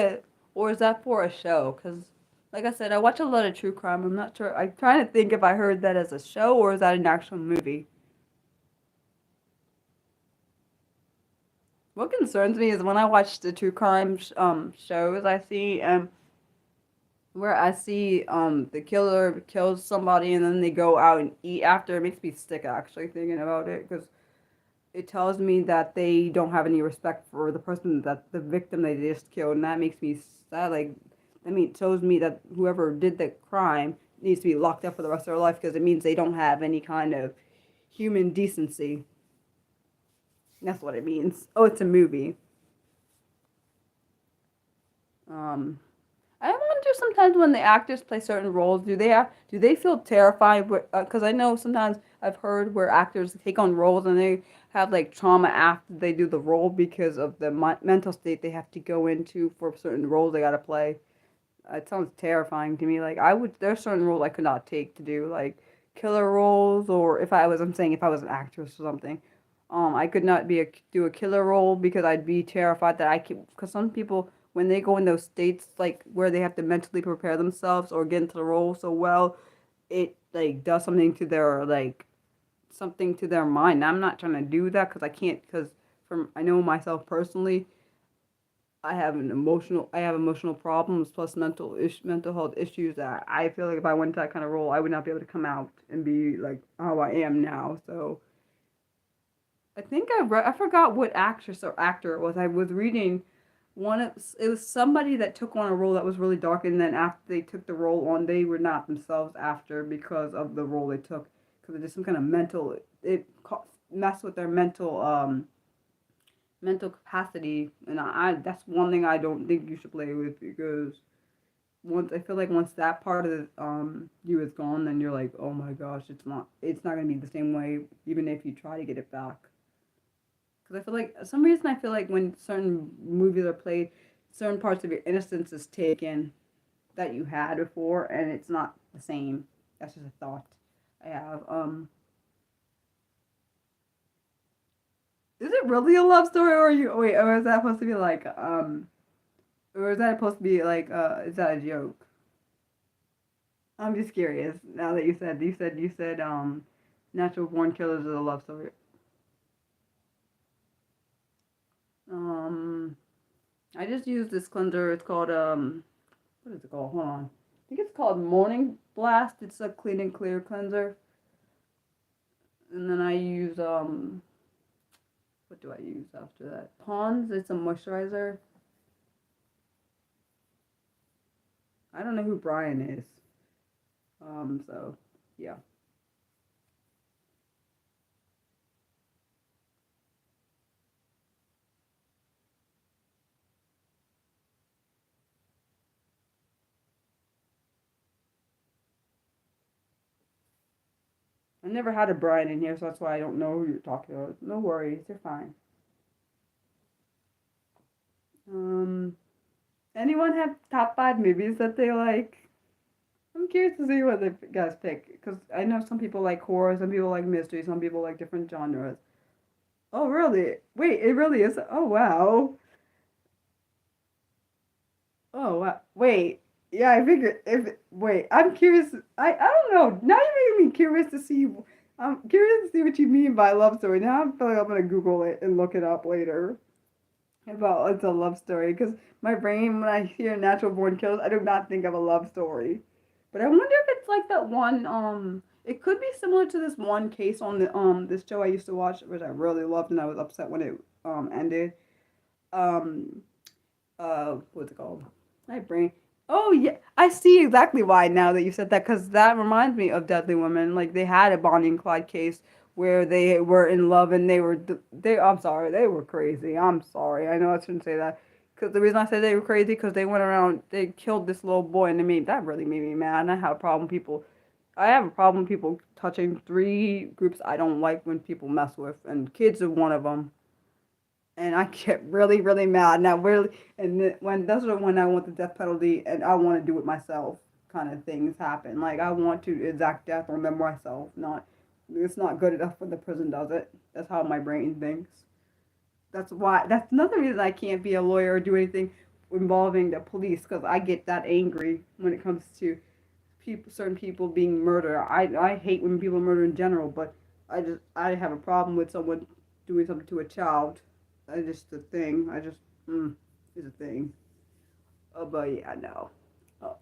or is that for a show? Because, like I said, I watch a lot of true crime. I'm not sure. I'm trying to think if I heard that as a show or is that an actual movie. What concerns me is when I watch the true crime shows I see where I see the killer kills somebody and then they go out and eat after. It makes me sick actually thinking about it because it tells me that they don't have any respect for the person that the victim they just killed, and that makes me sad. Like, I mean, it shows me that whoever did the crime needs to be locked up for the rest of their life because it means they don't have any kind of human decency. That's what it means. Oh, it's a movie. I wonder sometimes when the actors play certain roles, do they feel terrified? Because I know sometimes I've heard where actors take on roles and they have like trauma after they do the role because of the mental state they have to go into for certain roles they gotta play. It sounds terrifying to me. Like there's certain roles I could not take to do, like killer roles, or I'm saying if I was an actress or something, I could not do a killer role because I'd be terrified that I could. Because some people, when they go in those states, like where they have to mentally prepare themselves or get into the role so well, it like does something to their mind. I'm not trying to do that because I can't. Because from I know myself personally, I have emotional problems plus mental health issues that I feel like if I went to that kind of role, I would not be able to come out and be like how I am now. So I think I forgot what actress or actor it was. I was reading it was somebody that took on a role that was really dark, and then after they took the role on, they were not themselves after because of the role they took, because it did some kind of messed with their mental capacity, and I that's one thing I don't think you should play with, because once that part of you is gone, then you're like, oh my gosh, it's not gonna be the same way even if you try to get it back. Because I feel like some reason I feel like when certain movies are played, certain parts of your innocence is taken that you had before, and it's not the same. That's just a thought I have. Is it really a love story, or is that supposed to be like or is that supposed to be like is that a joke? I'm just curious. Now that you said Natural Born Killers is a love story. Um, I just used this cleanser. It's called what is it called? Hold on. I think it's called Morning Blast. It's a clean and clear cleanser. And then I use what do I use after that? Pond's. It's a moisturizer. I don't know who Brian is. So yeah. I never had a Brian in here, so that's why I don't know who you're talking about. No worries, you're fine. Um, anyone have top five movies that they like? I'm curious to see what the guys pick, because I know some people like horror, some people like mystery, some people like different genres. Oh, really? Wait, it really is. Oh, wow. Oh, wow. Wait. Yeah, I figured wait, I'm curious. I don't know. Now you're making me curious to see. I'm curious to see what you mean by love story. Now I feel like I'm gonna Google it and look it up later about it's a love story, because my brain, when I hear Natural Born Killers, I do not think of a love story. But I wonder if it's like that one. It could be similar to this one case on the this show I used to watch, which I really loved, and I was upset when it ended. Um, what's it called? My brain. Oh yeah, I see exactly why now that you said that, because that reminds me of Deadly Women. Like they had a Bonnie and Clyde case where they were in love and they. I'm sorry, they were crazy. I'm sorry. I know I shouldn't say that. Because the reason I said they were crazy, because they went around, they killed this little boy, and that really made me mad. And I have a problem with people touching three groups I don't like when people mess with, and kids are one of them, and I get really, really mad. Now, really, when those are when I want the death penalty, and I want to do it myself, kind of things happen. Like I want to exact death on them myself. Not, it's not good enough when the prison does it. That's how my brain thinks. That's why. That's another reason I can't be a lawyer or do anything involving the police, because I get that angry when it comes to certain people being murdered. I hate when people murder in general, but I have a problem with someone doing something to a child. I just a thing. It's a thing. Oh, but yeah, no. Oh,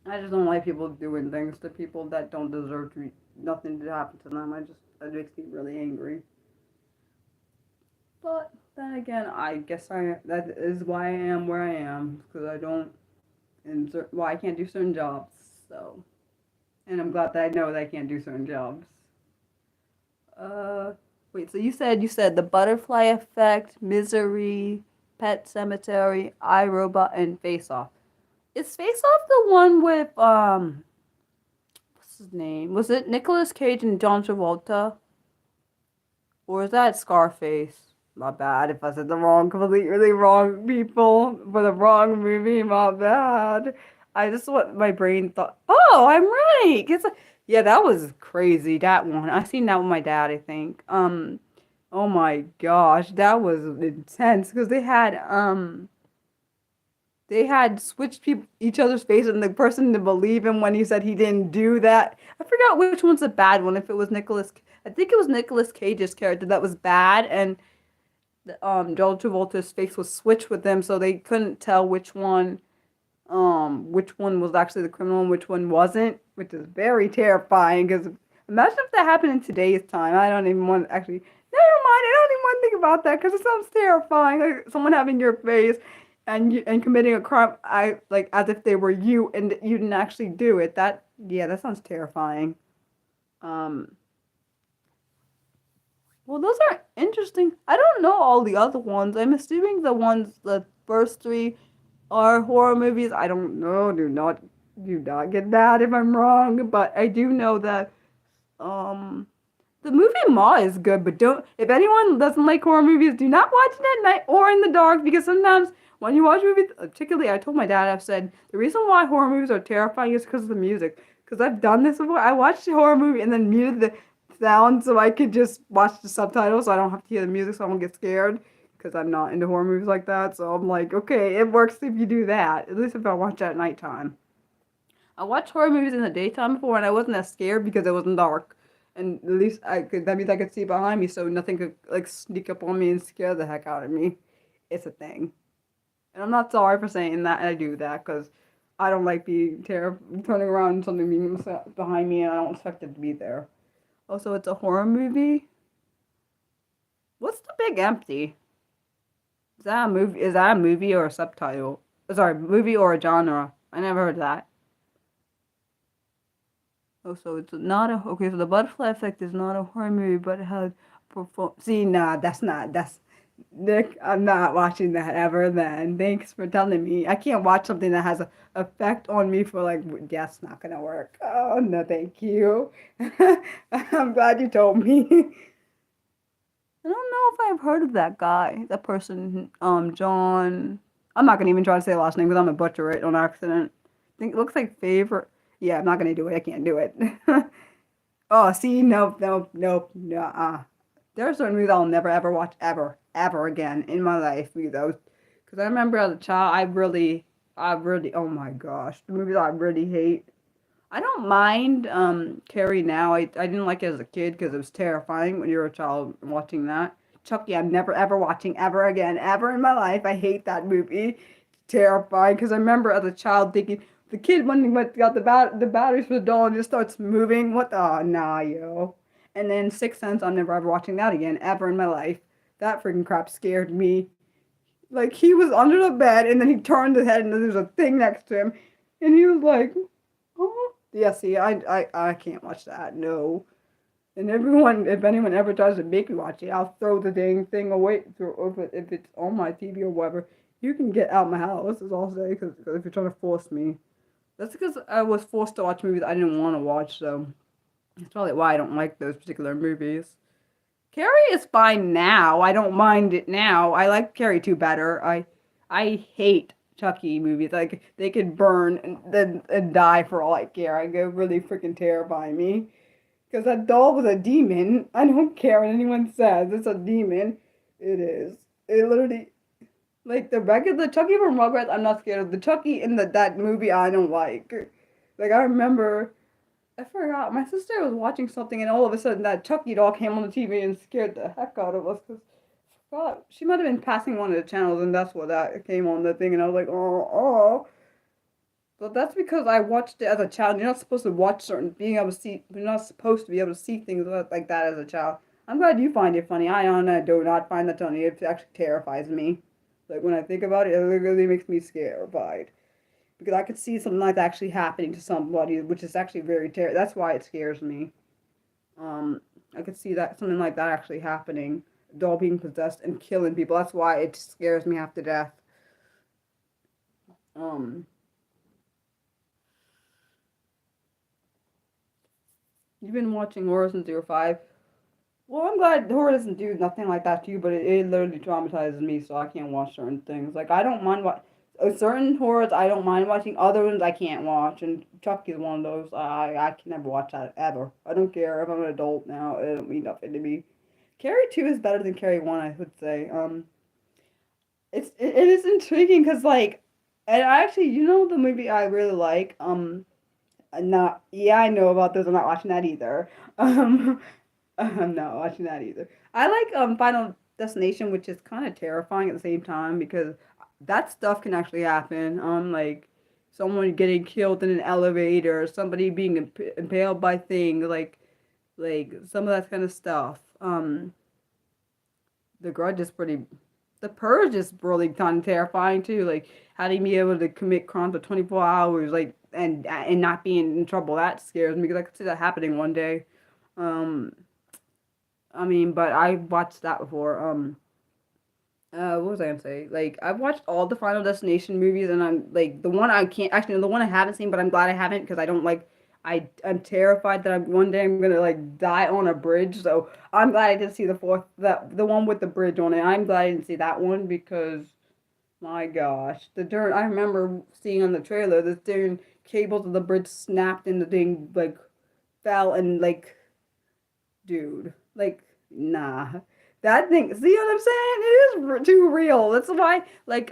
I just don't like people doing things to people that don't deserve nothing to happen to them. It makes me really angry. But then again, I guess that is why I am where I am, because I don't, why I can't do certain jobs. So And I'm glad that I know that I can't do certain jobs. Uh, Wait. So you said the Butterfly Effect, Misery, Pet Cemetery, iRobot, and Face Off. Is Face Off the one with what's his name? Was it Nicolas Cage and John Travolta, or is that Scarface? My bad if I said the wrong, completely wrong people for the wrong movie. My bad. I just what my brain thought. Oh, I'm right. Yeah, that was crazy. That one. I seen that with my dad. I think. Oh my gosh, that was intense because they had switched each other's face and the person to believe him when he said he didn't do that. I forgot which one's the bad one. If it was Nicholas, I think it was Nicolas Cage's character that was bad, and John Travolta's face was switched with them, so they couldn't tell which one was actually the criminal and which one wasn't, which is very terrifying. Because imagine if that happened in today's time. I don't even want actually. Never mind. I don't even want to think about that because it sounds terrifying. Like someone having your face and committing a crime, I like as if they were you and you didn't actually do it. That sounds terrifying. Um, well, those are interesting. I don't know all the other ones. I'm assuming the first three are horror movies. I don't know. Do not get that if I'm wrong. But I do know that um the movie Ma is good. But don't if anyone doesn't like horror movies, do not watch it at night or in the dark because sometimes when you watch movies, particularly I told my dad I've said the reason why horror movies are terrifying is because of the music. Because I've done this before. I watched a horror movie and then muted the sound so I could just watch the subtitles so I don't have to hear the music so I won't get scared because I'm not into horror movies like that. So I'm like, okay, it works if you do that. At least if I watch at nighttime. I watched horror movies in the daytime before and I wasn't as scared because it wasn't dark. And at least that means I could see behind me so nothing could like sneak up on me and scare the heck out of me. It's a thing. And I'm not sorry for saying that I do that because I don't like being turning around and something being behind me and I don't expect it to be there. Also, it's a horror movie. What's the Big Empty? Is that a movie? Is that a movie or a subtitle? Sorry, movie or a genre? I never heard that. Oh, so it's not a okay. So the Butterfly Effect is not a horror movie, but it has perform. See, nah, that's not. That's Nick. I'm not watching that ever. Then thanks for telling me. I can't watch something that has a effect on me for like. That's not gonna work. Oh no, thank you. I'm glad you told me. I don't know if I've heard of that guy, that person, John. I'm not gonna even try to say the last name because I'm gonna butcher it on accident. I think it looks like favorite. Yeah, I'm not gonna do it. I can't do it. Oh, see, nope, nope, nope, nah. There are certain movies I'll never ever watch ever again in my life. Because I remember as a child, I really, oh my gosh, the movies I really hate. I don't mind Carrie now. I didn't like it as a kid because it was terrifying when you were a child watching that. Chucky, I'm never ever watching ever again, ever in my life. I hate that movie. Terrifying because I remember as a child thinking the kid when he got the batteries for the doll and just starts moving. What the nah yo. And then Sixth Sense, I'm never ever watching that again, ever in my life. That freaking crap scared me. Like he was under the bed and then he turned his head and there's a thing next to him. And he was like, oh, yeah, see, I can't watch that. No. And if anyone ever tries to make me watch it, I'll throw the dang thing away. If it's on my TV or whatever, you can get out of my house. Is all I'll say. Because if you're trying to force me, that's because I was forced to watch movies I didn't want to watch. So that's probably why I don't like those particular movies. Carrie is fine now. I don't mind it now. I like Carrie 2 better. I hate Chucky movies. Like they could burn and die for all I care. I go really freaking terrify me. Because that doll was a demon. I don't care what anyone says. It's a demon. It is. It literally like the regular Chucky from Rugrats, I'm not scared of. The Chucky in that movie I don't like. Like I remember I forgot. My sister was watching something, and all of a sudden, that Chucky doll came on the TV and scared the heck out of us. Cause I forgot she might have been passing one of the channels, and that's what that came on the thing. And I was like, oh, oh. But that's because I watched it as a child. You're not supposed to watch certain, being able to see. You're not supposed to be able to see things like that as a child. I'm glad you find it funny. I do not find that funny. It actually terrifies me. Like when I think about it, it really makes me scared. because I could see something like that actually happening to somebody, which is actually very terrible. That's why it scares me. Um, I could see that something like that actually happening, a doll being possessed and killing people. That's why it scares me half to death. Um, you've been watching horror since you were 5. Well, I'm glad horror doesn't do nothing like that to you, but it literally traumatizes me, so I can't watch certain things. Like I don't mind what certain horrors I don't mind watching. Other ones I can't watch, and Chucky is one of those. I can never watch that ever. I don't care if I'm an adult now. It don't mean nothing to me. Carrie 2 is better than Carrie 1, I would say. It is intriguing because like, and I actually the movie I really like. Not yeah I know about this. I'm not watching that either. Um. I'm not watching that either. I like Final Destination, which is kind of terrifying at the same time because that stuff can actually happen. Like someone getting killed in an elevator, somebody being impaled by things, like some of that kind of stuff. The Grudge is pretty. The Purge is really kind of terrifying too. Like having me able to commit crimes for 24 hours, like and not being in trouble. That scares me because I could see that happening one day. Um, I mean, but I watched that before. What was I gonna say? Like, I've watched all the Final Destination movies, and I'm like the one I can't actually the one I haven't seen, but I'm glad I haven't because I don't like. I'm terrified that one day I'm gonna like die on a bridge. So I'm glad I didn't see the one with the bridge on it. I'm glad I didn't see that one because my gosh, I remember seeing on the trailer the darn cables of the bridge snapped and the thing like fell and like dude. Like, nah. That thing, see what I'm saying? It is too real. That's why, like,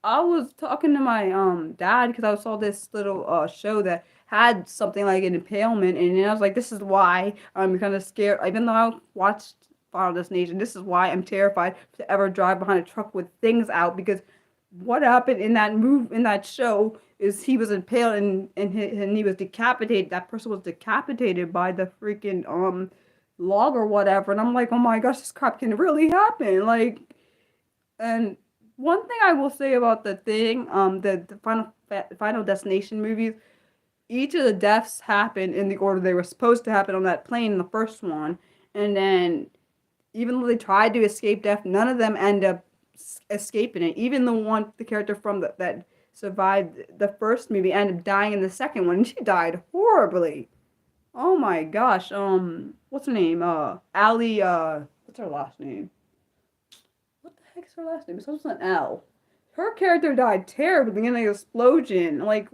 I was talking to my dad because I saw this little show that had something like an impalement, and I was like, this is why I'm kind of scared. Even though I watched Final Destination, this is why I'm terrified to ever drive behind a truck with things out because what happened in that show is he was impaled and he was decapitated. That person was decapitated by the freaking log or whatever. And I'm like, oh my gosh, this crap can really happen. Like, and one thing I will say about the Final Destination movies, each of the deaths happened in the order they were supposed to happen on that plane in the first one, and then even though they tried to escape death, none of them end up escaping it. Even the character from that survived the first movie ended up dying in the second one, and she died horribly. Oh my gosh. What's her name? Ali. What's her last name? What the heck's her last name? It starts with an L. Her character died terribly in an explosion. Like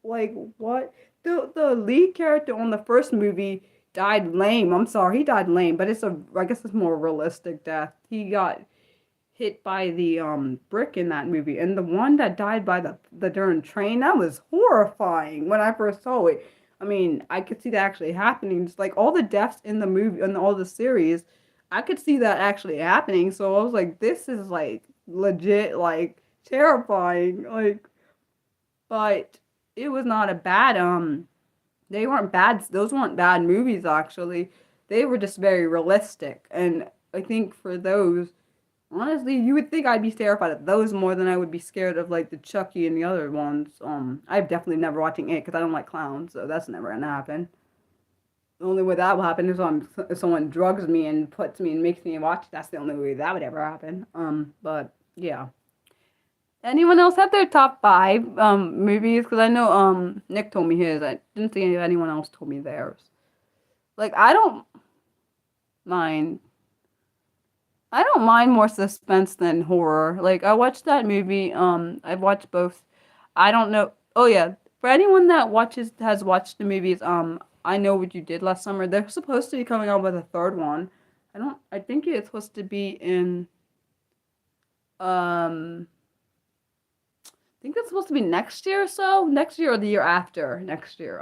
what? The lead character on the first movie died lame. I'm sorry, he died lame, but I guess it's more realistic death. He got hit by the brick in that movie, and the one that died by the darn train, that was horrifying when I first saw it. I mean, I could see that actually happening. Just like all the deaths in the movie and all the series, I could see that actually happening. So I was like, this is like legit, like terrifying. Like, but it was not a bad they weren't bad. Those weren't bad movies actually. They were just very realistic, and I think for those. Honestly, you would think I'd be terrified of those more than I would be scared of like the Chucky and the other ones. I've definitely never watching it because I don't like clowns, so that's never gonna happen. The only way that will happen is if someone drugs me and puts me and makes me watch. That's the only way that would ever happen. But yeah. Anyone else have their top 5 movies? Because I know Nick told me his. I didn't see anyone else told me theirs. Like mind I don't mind more suspense than horror. Like I watched that movie. I've watched both. I don't know. Oh yeah, for anyone that has watched the movies. I Know What You Did Last Summer. They're supposed to be coming out with a third one. I don't. I think it's supposed to be in. Um, I think it's supposed to be next year or so. Next year or the year after. Next year.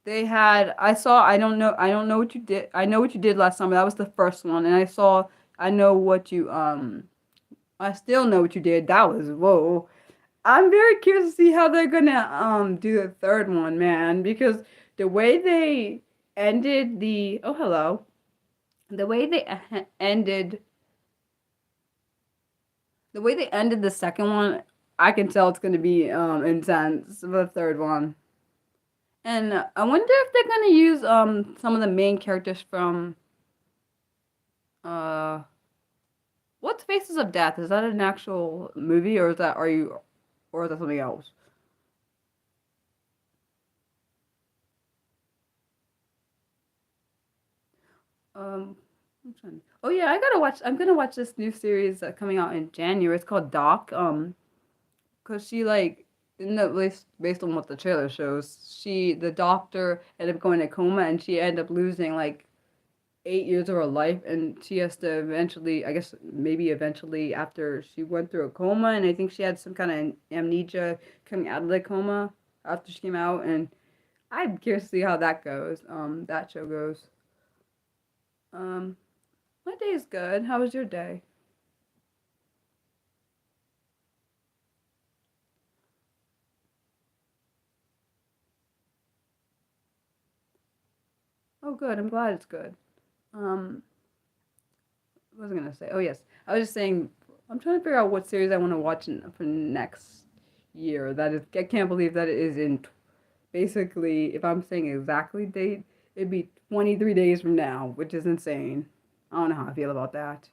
They had I saw I don't know what you did. I Know What You Did Last Summer. That was the first one, and I saw I Know What You I Still Know What You Did. That was whoa. I'm very curious to see how they're gonna do the third one, man, because the way they ended the oh hello, the way they ended the way they ended the second one, I can tell it's gonna be intense for the third one. And I wonder if they're gonna use some of the main characters from uh what's Faces of Death? Is that an actual movie or is that are you or is that something else? I'm trying. Oh yeah, I gotta watch. I'm gonna watch this new series coming out in January. It's called Doc. Cause she like in the based on what the trailer shows, the doctor ended up going in a coma and she ended up losing like 8 years of her life, and she has to eventually, I guess maybe eventually after she went through a coma, and I think she had some kind of amnesia coming out of the coma after she came out, and I'm curious to see how that goes. That show goes. Um, my day is good. How was your day? Oh, good. I'm glad it's good. Um, what was I gonna say? Oh, yes. I was just saying, I'm trying to figure out what series I want to watch for next year. That is, I can't believe that it is in basically, if I'm saying exactly date, it'd be 23 days from now, which is insane. I don't know how I feel about that.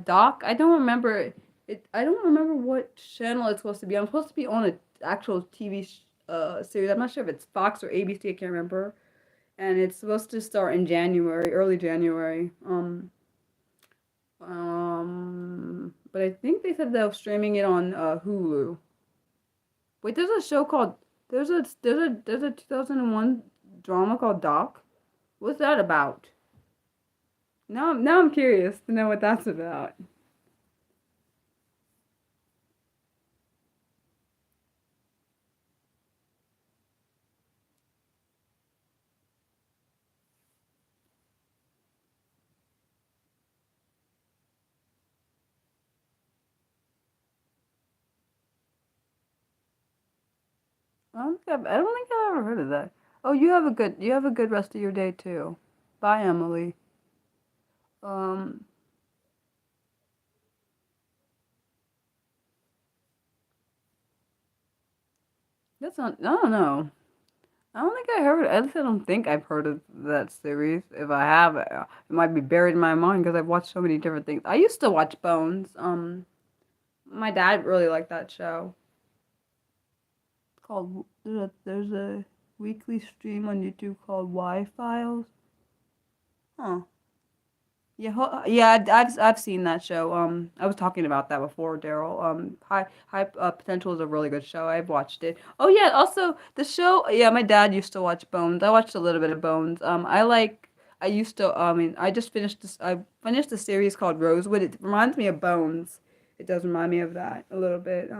Doc, I don't remember it. I don't remember what channel it's supposed to be. I'm supposed to be on an actual TV series. I'm not sure if it's Fox or ABC. I can't remember. And it's supposed to start in January, early January. But I think they said they're streaming it on Hulu. Wait, there's a show called there's a 2001 drama called Doc. What's that about? Now I'm curious to know what that's about. I don't think I've ever heard of that. Oh, you have a good rest of your day too. Bye, Emily. Um, that's not. I don't know. I don't think I heard. At least I don't think I've heard of that series. If I have, it might be buried in my mind because I've watched so many different things. I used to watch Bones. My dad really liked that show. It's called there's a weekly stream on YouTube called Y Files. Huh. Yeah, I've seen that show. I was talking about that before, Daryl. High Potential is a really good show. I've watched it. Oh yeah, also the show. Yeah, my dad used to watch Bones. I watched a little bit of Bones. I used to. I mean, I just finished this. I finished the series called Rosewood. It reminds me of Bones. It does remind me of that a little bit.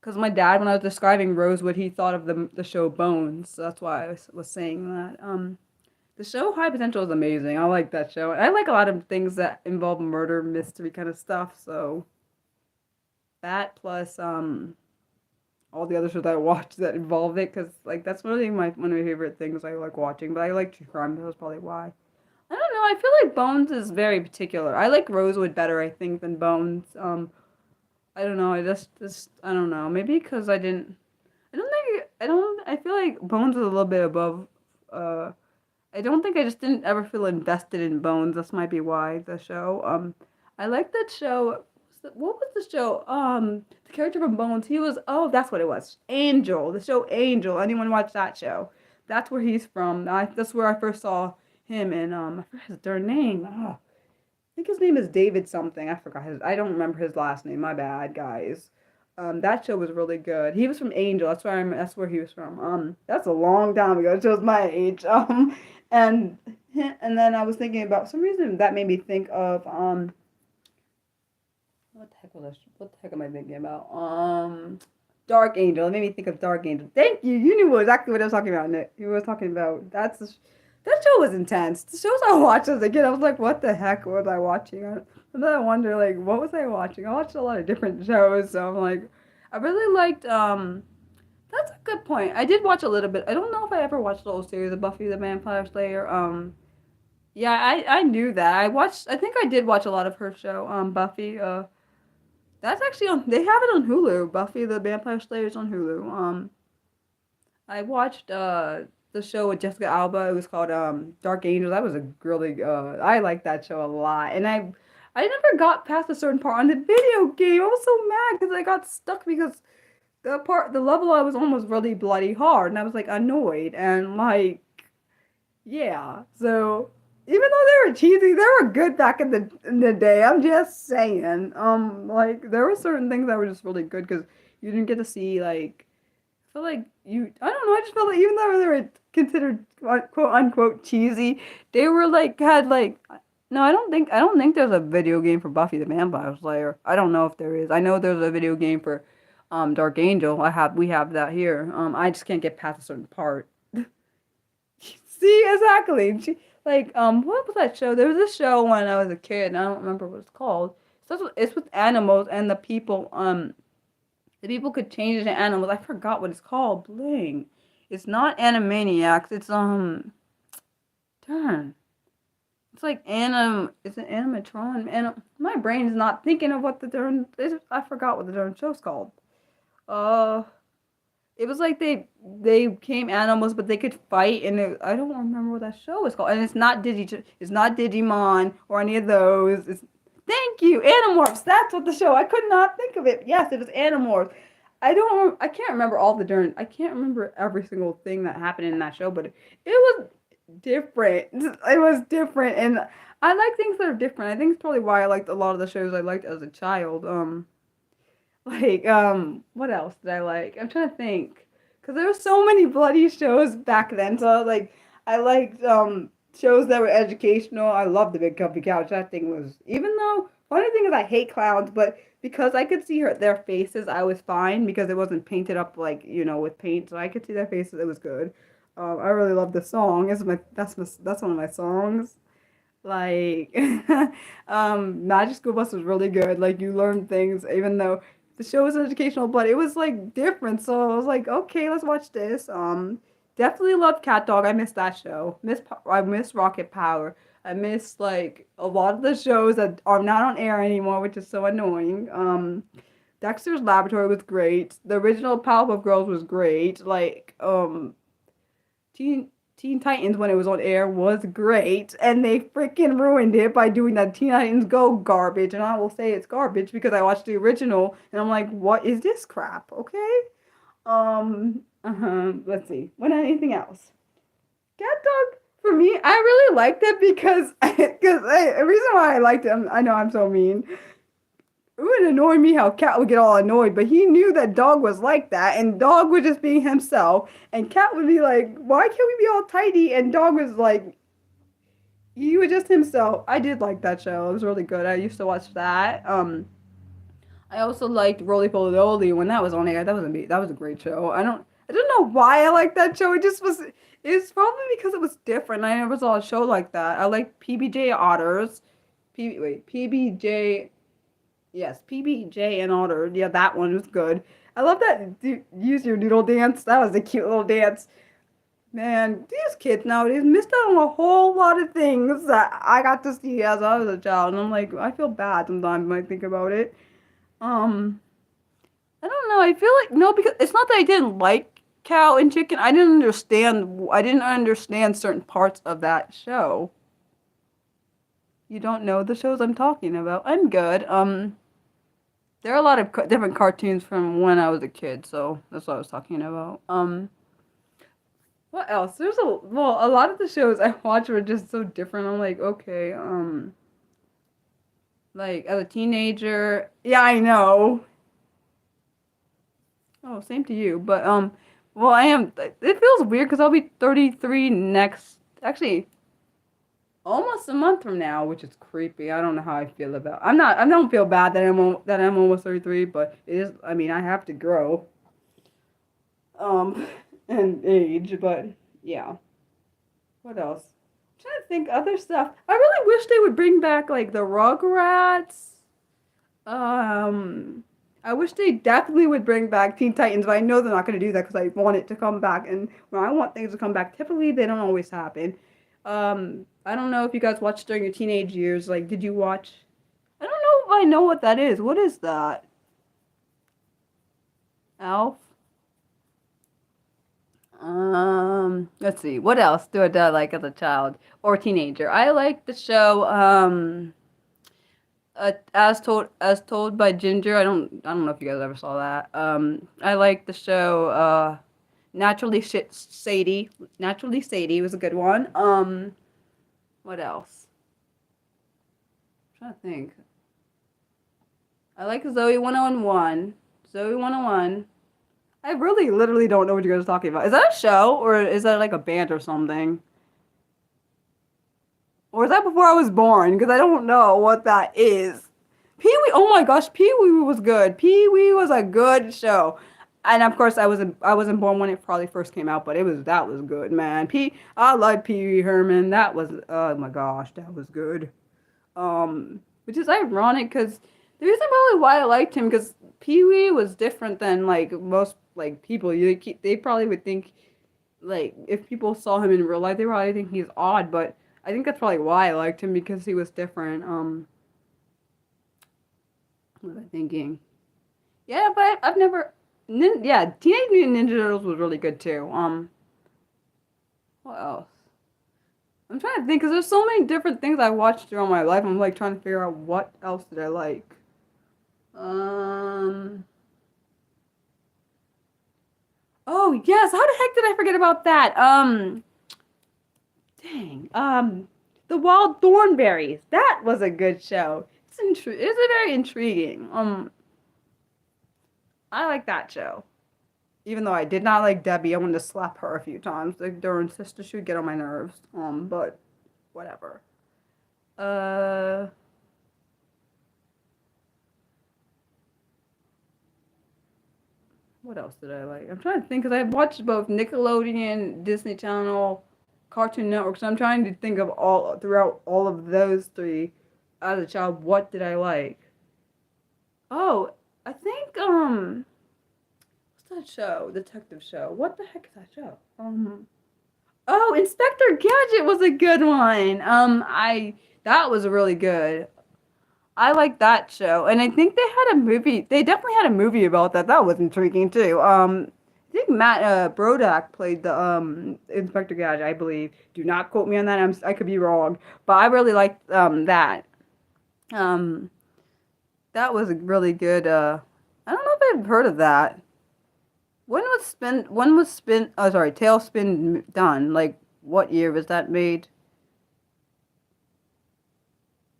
Because my dad, when I was describing Rosewood, he thought of the show Bones. So that's why was saying that. The show High Potential is amazing. I like that show. I like a lot of things that involve murder, mystery kind of stuff. So that plus all the other shows I watch that involve it, because like that's one of my favorite things I like watching. But I like true crime. That's probably why. I don't know. I feel like Bones is very particular. I like Rosewood better, I think, than Bones. I don't know. I just I don't know. Maybe because I didn't. I don't think I don't. I feel like Bones is a little bit above. Uh, I don't think I just didn't ever feel invested in Bones. This might be why the show. I like that show. What was the show? The character from Bones. He was. Oh, that's what it was. Angel. The show Angel. Anyone watch that show? That's where he's from. That's where I first saw him. And I forgot his darn name. Oh, I think his name is David something. I forgot his. I don't remember his last name. My bad, guys. That show was really good. He was from Angel. That's where he was from. That's a long time ago. It shows my age. And and then I was thinking about some reason that made me think of what the heck am I thinking about? Dark Angel. It made me think of Dark Angel. Thank you. You knew exactly what I was talking about, Nick. You were talking about that show was intense. The shows I watched as a kid, I was like, what the heck was I watching? And then I wonder, like, what was I watching? I watched a lot of different shows, so I'm like, I really liked. That's a good point. I did watch a little bit. I don't know if I ever watched the whole series of Buffy the Vampire Slayer. Yeah, I knew that. I think I did watch a lot of her show, Buffy. That's actually on. They have it on Hulu. Buffy the Vampire Slayer is on Hulu. I watched the show with Jessica Alba. It was called Dark Angel. That was a really I like that show a lot. And I never got past a certain part on the video game. I was so mad because I got stuck because the level I was on was really bloody hard, and I was like annoyed and like yeah. So even though they were cheesy, they were good back in the day. I'm just saying. Like there were certain things that were just really good because you didn't get to see like I feel like I don't know, I just felt like even though they were considered quote unquote cheesy, they were like had like no, I don't think there's a video game for Buffy the Vampire Slayer. I don't know if there is. I know there's a video game for Dark Angel. We have that here. I just can't get past a certain part. See, exactly. What was that show? There was a show when I was a kid, and I don't remember what it's called. It's with animals and the people could change into animals. I forgot what it's called. Bling. It's not Animaniacs. It's darn. It's like Is it Animatron? My brain is not thinking of what the darn. I forgot what the darn show's called. It was like they became animals, but they could fight, and I don't remember what that show was called. And it's not Digimon or any of those. Thank you, Animorphs. That's what the show. I could not think of it. Yes, it was Animorphs. I can't remember I can't remember every single thing that happened in that show, but it was different. It was different, and I like things that are different. I think it's probably why I liked a lot of the shows I liked as a child. What else did I like? I'm trying to think, cause there were so many bloody shows back then. So like, I liked shows that were educational. I loved the Big Comfy Couch. That thing was, even though funny thing is I hate clowns, but because I could see their faces, I was fine because it wasn't painted up like with paint, so I could see their faces. It was good. I really love the song. That's one of my songs. Like, Magic School Bus was really good. Like you learn things, even though the show was educational, but it was like different. So I was like, okay, let's watch this. Definitely loved Cat Dog. I missed that show. I miss Rocket Power. I miss like a lot of the shows that are not on air anymore, which is so annoying. Dexter's Laboratory was great. The original Powerpuff Girls was great. Like Teen Titans when it was on air was great, and they freaking ruined it by doing that Teen Titans Go garbage. And I will say it's garbage because I watched the original and I'm like, what is this crap? Okay. Let's see. Anything else? Cat Dog for me, I really liked it because the reason why I liked it, I know I'm so mean. It would annoy me how Cat would get all annoyed, but he knew that Dog was like that, and Dog was just being himself, and Cat would be like, why can't we be all tidy? And Dog was like, he was just himself. I did like that show. It was really good. I used to watch that. I also liked Roly Poly Oly when that was on air. That was a great show. I don't know why I liked that show. It's probably because it was different. I never saw a show like that. I liked PBJ Otters. PBJ. Yes, PBJ and Otter. Yeah, that one was good. I love that use your noodle dance. That was a cute little dance. Man, these kids nowadays missed out on a whole lot of things that I got to see as I was a child. And I'm like, I feel bad sometimes when I think about it. I don't know. I feel like no, because it's not that I didn't like Cow and Chicken. I didn't understand certain parts of that show. You don't know the shows I'm talking about. I'm good. There are a lot of different cartoons from when I was a kid, so that's what I was talking about. What else? A lot of the shows I watch were just so different. I'm like, okay, like as a teenager, yeah, I know. Oh, same to you. But well, I am. It feels weird because I'll be 33 actually, almost a month from now, which is creepy. I don't know how I feel about. I don't feel bad that I'm almost 33, but it is. I mean, I have to grow. And age, but yeah. What else? I'm trying to think other stuff. I really wish they would bring back like the Rugrats. I wish they definitely would bring back Teen Titans, but I know they're not going to do that because I want it to come back. And when I want things to come back, typically they don't always happen. I don't know if you guys watched during your teenage years. Like, did you watch? I don't know if I know what that is. What is that? Alf. Let's see. What else did I like as a child or teenager? I liked the show. As told by Ginger. I don't know if you guys ever saw that. I like the show. Sadie. Naturally Sadie was a good one. What else? I'm trying to think. I like Zoe 101. Zoe 101. I really literally don't know what you guys are talking about. Is that a show or is that like a band or something? Or is that before I was born? Because I don't know what that is. Pee Wee. Oh my gosh, Pee Wee was good. Pee Wee was a good show. And of course, I wasn't born when it probably first came out, but that was good, man. I like Pee Wee Herman. That was, oh my gosh, that was good. Which is ironic because the reason probably why I liked him because Pee Wee was different than like most like people. They probably would think like if people saw him in real life, they probably think he's odd, but I think that's probably why I liked him because he was different. What was I thinking? Yeah, but I've never. Yeah, Teenage Mutant Ninja Turtles was really good too. What else? I'm trying to think because there's so many different things I watched throughout my life. I'm like trying to figure out what else did I like. Oh yes, how the heck did I forget about that? Dang. The Wild Thornberries. That was a good show. It's very intriguing. I like that show. Even though I did not like Debbie, I wanted to slap her a few times. Like during Sister, she would get on my nerves. But whatever. Uh, what else did I like? I'm trying to think because I've watched both Nickelodeon, Disney Channel, Cartoon Network. So I'm trying to think of all throughout all of those three as a child. What did I like? Oh, I think what's that show? Detective show. What the heck is that show? Oh, Inspector Gadget was a good one. I that was really good. I like that show, and I think they had a movie. They definitely had a movie about that. That was intriguing too. I think Matt Brodak played the Inspector Gadget, I believe. Do not quote me on that. I could be wrong, but I really liked that. Um, that was a really good. I don't know if I've heard of that. When was Spin? When was Spin? Oh, sorry, Tailspin done. Like, what year was that made?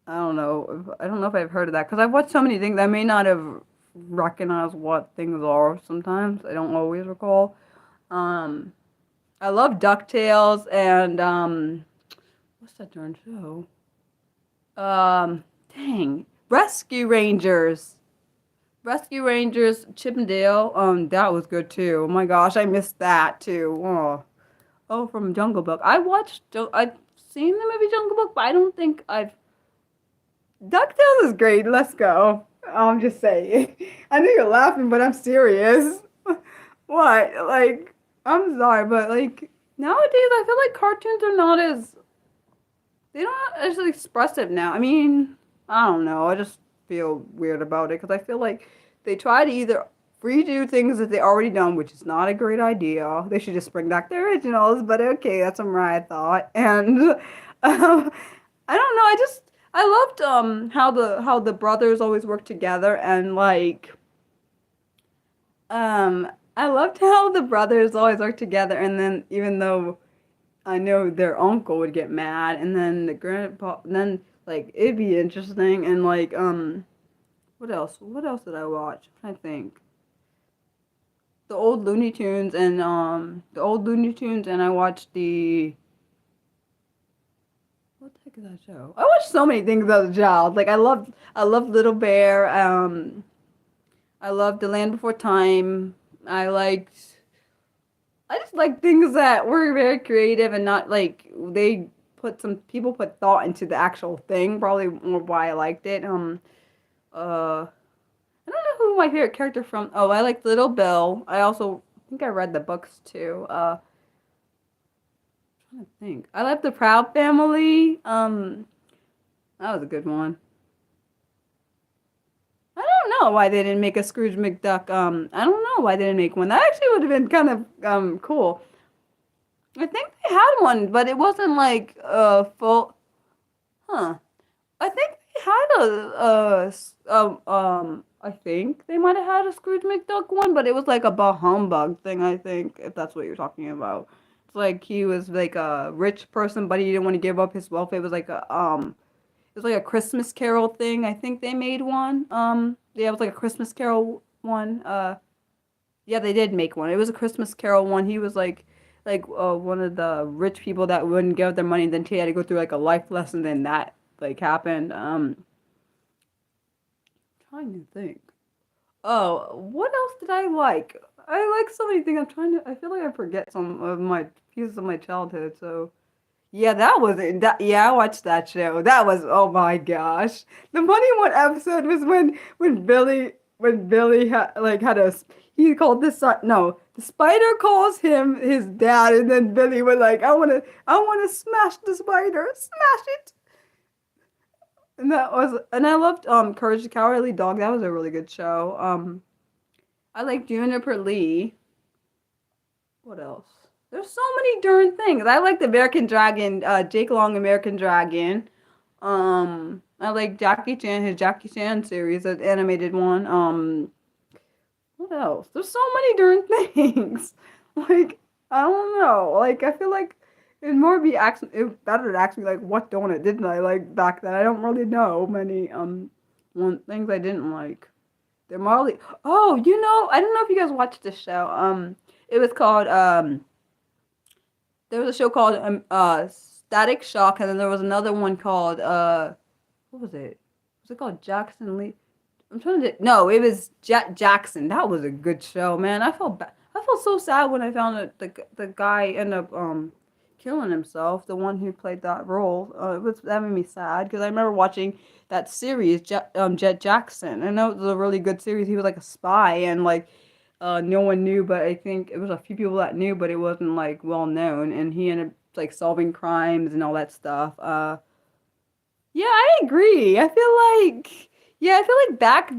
I don't know if I've heard of that because I've watched so many things. I may not have recognized what things are. Sometimes I don't always recall. Um, I love Ducktales and what's that darn show? Dang, Rescue Rangers. Rescue Rangers, Chip and Dale. That was good too. Oh my gosh, I missed that too. Oh, from Jungle Book. I've seen the movie Jungle Book, but I don't think I've. DuckTales is great. Let's go. I'm just saying. I know you're laughing, but I'm serious. What? Like, I'm sorry, but like nowadays, I feel like cartoons are not as they're not as expressive now. I mean, I don't know. I just feel weird about it because I feel like they try to either redo things that they already done, which is not a great idea. They should just bring back the originals. But okay, that's what I thought. And I don't know. I loved how the brothers always work together and like I loved how the brothers always work together and then even though I know their uncle would get mad and then the grandpa and then like it'd be interesting and like what else? What else did I watch? I'm trying to think. The old Looney Tunes and I watched the what the heck is that show? I watched so many things as a child. Like I loved Little Bear. I loved The Land Before Time. I just like things that were very creative and not like some people put thought into the actual thing. Probably more why I liked it. Uh, I don't know who my favorite character from. Oh, I like Little Bill. I also think I read the books too. Trying to think. I like the Proud Family. That was a good one. I don't know why they didn't make a Scrooge McDuck. I don't know why they didn't make one. That actually would have been kind of cool. I think they had one, but it wasn't like full. Huh. I think they had I think they might have had a Scrooge McDuck one, but it was like a bah humbug thing, I think, if that's what you're talking about. It's like he was like a rich person, but he didn't want to give up his wealth. It was like a Christmas Carol thing. I think they made one. Yeah, it was like a Christmas Carol one. Yeah, they did make one. It was a Christmas Carol one. He was like one of the rich people that wouldn't give their money. Then he had to go through like a life lesson. Then that like happened. Trying to think. Oh, what else did I like? I like so many things. I feel like I forget some of my pieces of my childhood. So yeah, that was it. Yeah, I watched that show. That was, oh my gosh. The funny one episode was when Billy he called the son, no, the spider calls him his dad, and then Billy was like, I wanna smash the spider, smash it. And I loved Courage the Cowardly Dog. That was a really good show. I like Juniper Lee. What else? There's so many darn things. I like the American Dragon, Jake Long American Dragon. I like Jackie Chan, his Jackie Chan series, the animated one. What else? There's so many darn things. Like, I don't know. Like, I feel like it'd more be it better to ask me like what donut didn't I like back then. I don't really know many one things I didn't like. They're Marley. Oh, I don't know if you guys watched this show. It was called there was a show called Static Shock, and then there was another one called what was it? Was it called Jackson Lee? I'm trying to. No, it was Jackson. That was a good show, man. I felt I felt so sad when I found that the guy ended up killing himself. The one who played that role. That made me sad because I remember watching that series, Jet Jackson. I know it was a really good series. He was like a spy, and like no one knew, but I think it was a few people that knew, but it wasn't like well known. And he ended up like solving crimes and all that stuff. Yeah, I agree. I feel like back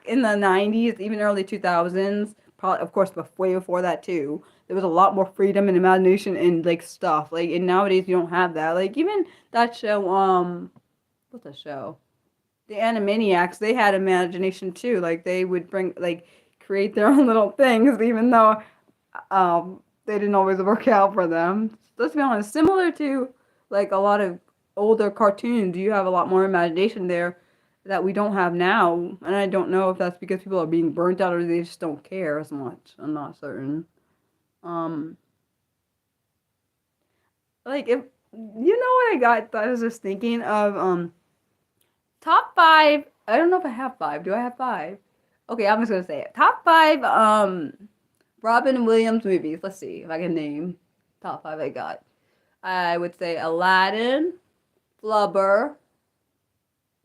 in the 90s, even early 2000s, probably of course way before that too. There was a lot more freedom and imagination and like stuff. Like and nowadays you don't have that. Like even that show what's the show? The Animaniacs, they had imagination too. Like they would create their own little things even though they didn't always work out for them. Let's be honest, similar to like a lot of older cartoons, you have a lot more imagination there that we don't have now. And I don't know if that's because people are being burnt out or they just don't care as much. I'm not certain. Um, like if what I got, I was just thinking of top five. I don't know if I have five. Do I have five? Okay, I'm just gonna say it. Top five Robin Williams movies. Let's see if I can name top five I got. I would say Aladdin, Flubber,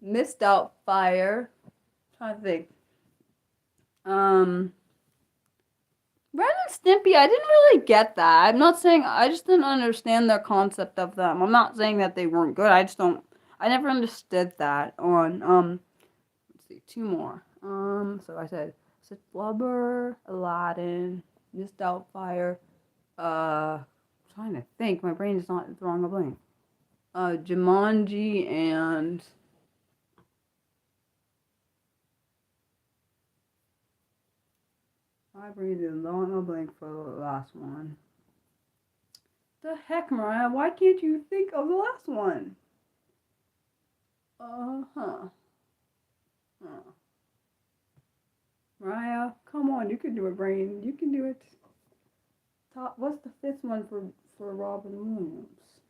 Miss Doubtfire. Trying to think. Ren and Stimpy, I didn't really get that. I'm not saying I just didn't understand their concept of them. I'm not saying that they weren't good. I never understood that on let's see, two more. So I said Flubber, Aladdin, Miss Doubtfire, I'm trying to think. My brain is not drawing a blank. Jumanji and my brain is drawing a blank for the last one. The heck, Mariah? Why can't you think of the last one? Huh. Mariah, come on, you can do it, brain. You can do it. What's the fifth one for Robin Williams?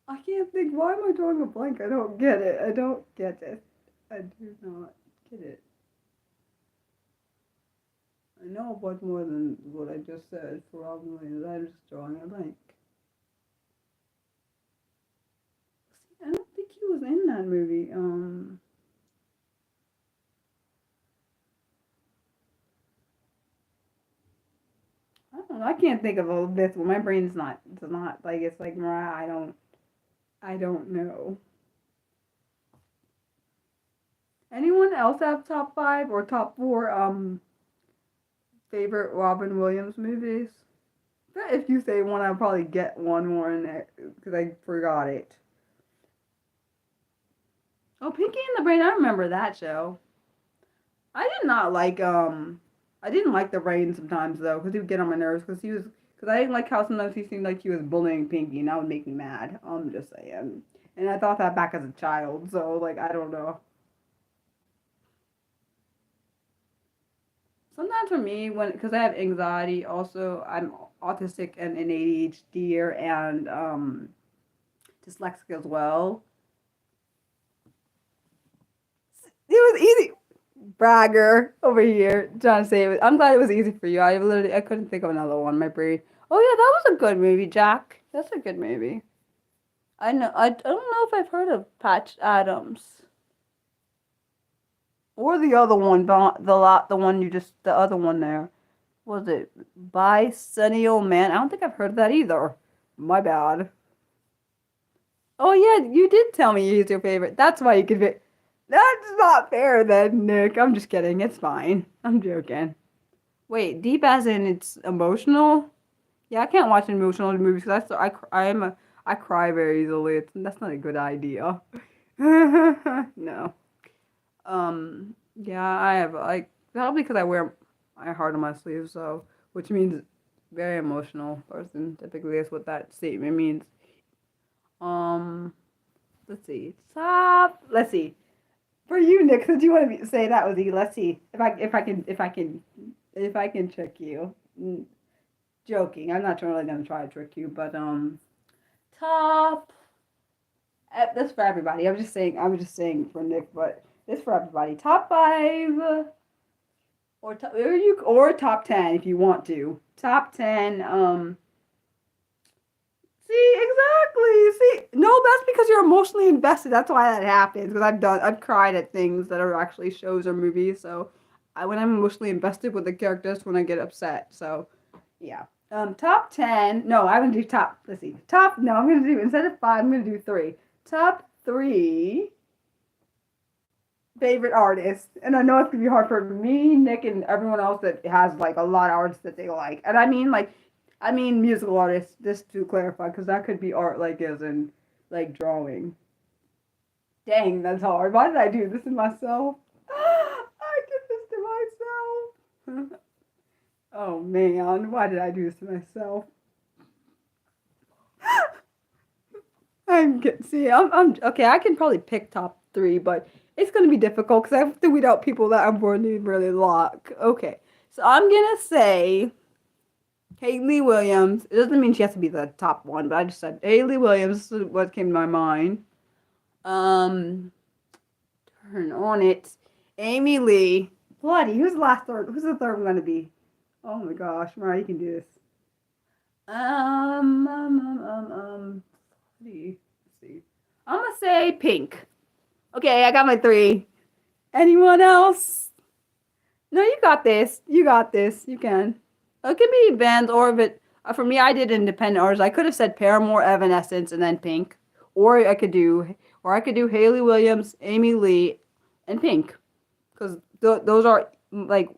I can't think. Why am I drawing a blank? I don't get it. I don't get it. I do not get it. I know a bunch more than what I just said for Robin Williams. I'm just drawing a blank. See, I don't think he was in that movie. I don't know. I can't think of a fifth one. My brain's not. It's not like it's like Mariah. I don't know. Anyone else have top five or top four favorite Robin Williams movies? Bet if you say one, I'll probably get one more in there because I forgot it. Oh, Pinky and the Brain, I remember that show. I did not like I didn't like the Brain sometimes though because he would get on my nerves because I didn't like how sometimes he seemed like he was bullying Pinky and that would make me mad. I'm just saying. And I thought that back as a child, so like I don't know. Sometimes for me, when because I have anxiety, also I'm autistic and an ADHD and dyslexic as well. It was easy. Bragger over here trying to say it. I'm glad it was easy for you. I couldn't think of another one. My brain. Oh yeah, that was a good movie, Jack. That's a good movie. I know. I don't know if I've heard of Patch Adams or the other one. The one you just the other one there. Was it Bicentennial Man? I don't think I've heard of that either. My bad. Oh yeah, you did tell me he's your favorite. That's why you could be. That's not fair then, Nick. I'm just kidding. It's fine. I'm joking. Wait, deep as in it's emotional? Yeah, I can't watch emotional movies because I cry very easily. That's not a good idea. No. Yeah, I have like probably because I wear my heart on my sleeve, so which means very emotional person. Typically, is what that statement means. Um, let's see. Top. Let's see. For you, Nick, since you want to say that was easy, let's see if I can trick you. Joking. I'm not really gonna try to trick you, but top. This for everybody. I was just saying. I was just saying for Nick, but this for everybody. Top five or top 10 if you want to. Top 10. See exactly. See, no, that's because you're emotionally invested. That's why that happens. Because I've cried at things that are actually shows or movies. So, when I'm emotionally invested with the characters, when I get upset. So, yeah. Top 10. No, I'm gonna do top. Let's see. Top. No, I'm gonna do instead of five. I'm gonna do three. Top three favorite artists, and I know it's gonna be hard for me, Nick, and everyone else that has like a lot of artists that they like, and I mean musical artists, just to clarify, because that could be art like as in like drawing. Dang, that's hard. Why did I do this to myself? I did this to myself. Oh man, why did I do this to myself? I'm okay. I can probably pick top three, but it's gonna be difficult because I have to weed out people that I'm really like. Okay, so I'm gonna say Haley Williams. It doesn't mean she has to be the top one, but I just said Haley Williams is what came to my mind. Um, turn on it. Amy Lee. Bloody, who's the last third? Who's the third one gonna be? Oh my gosh, Mariah, you can do this. Um, um, um, um, um. Let's see. I'm gonna say Pink. Okay, I got my three. Anyone else? No, you got this. You got this. You can. It could be bands or if it. For me, I did independent artists. I could have said Paramore, Evanescence, and then Pink, or I could do Haley Williams, Amy Lee, and Pink, because those are like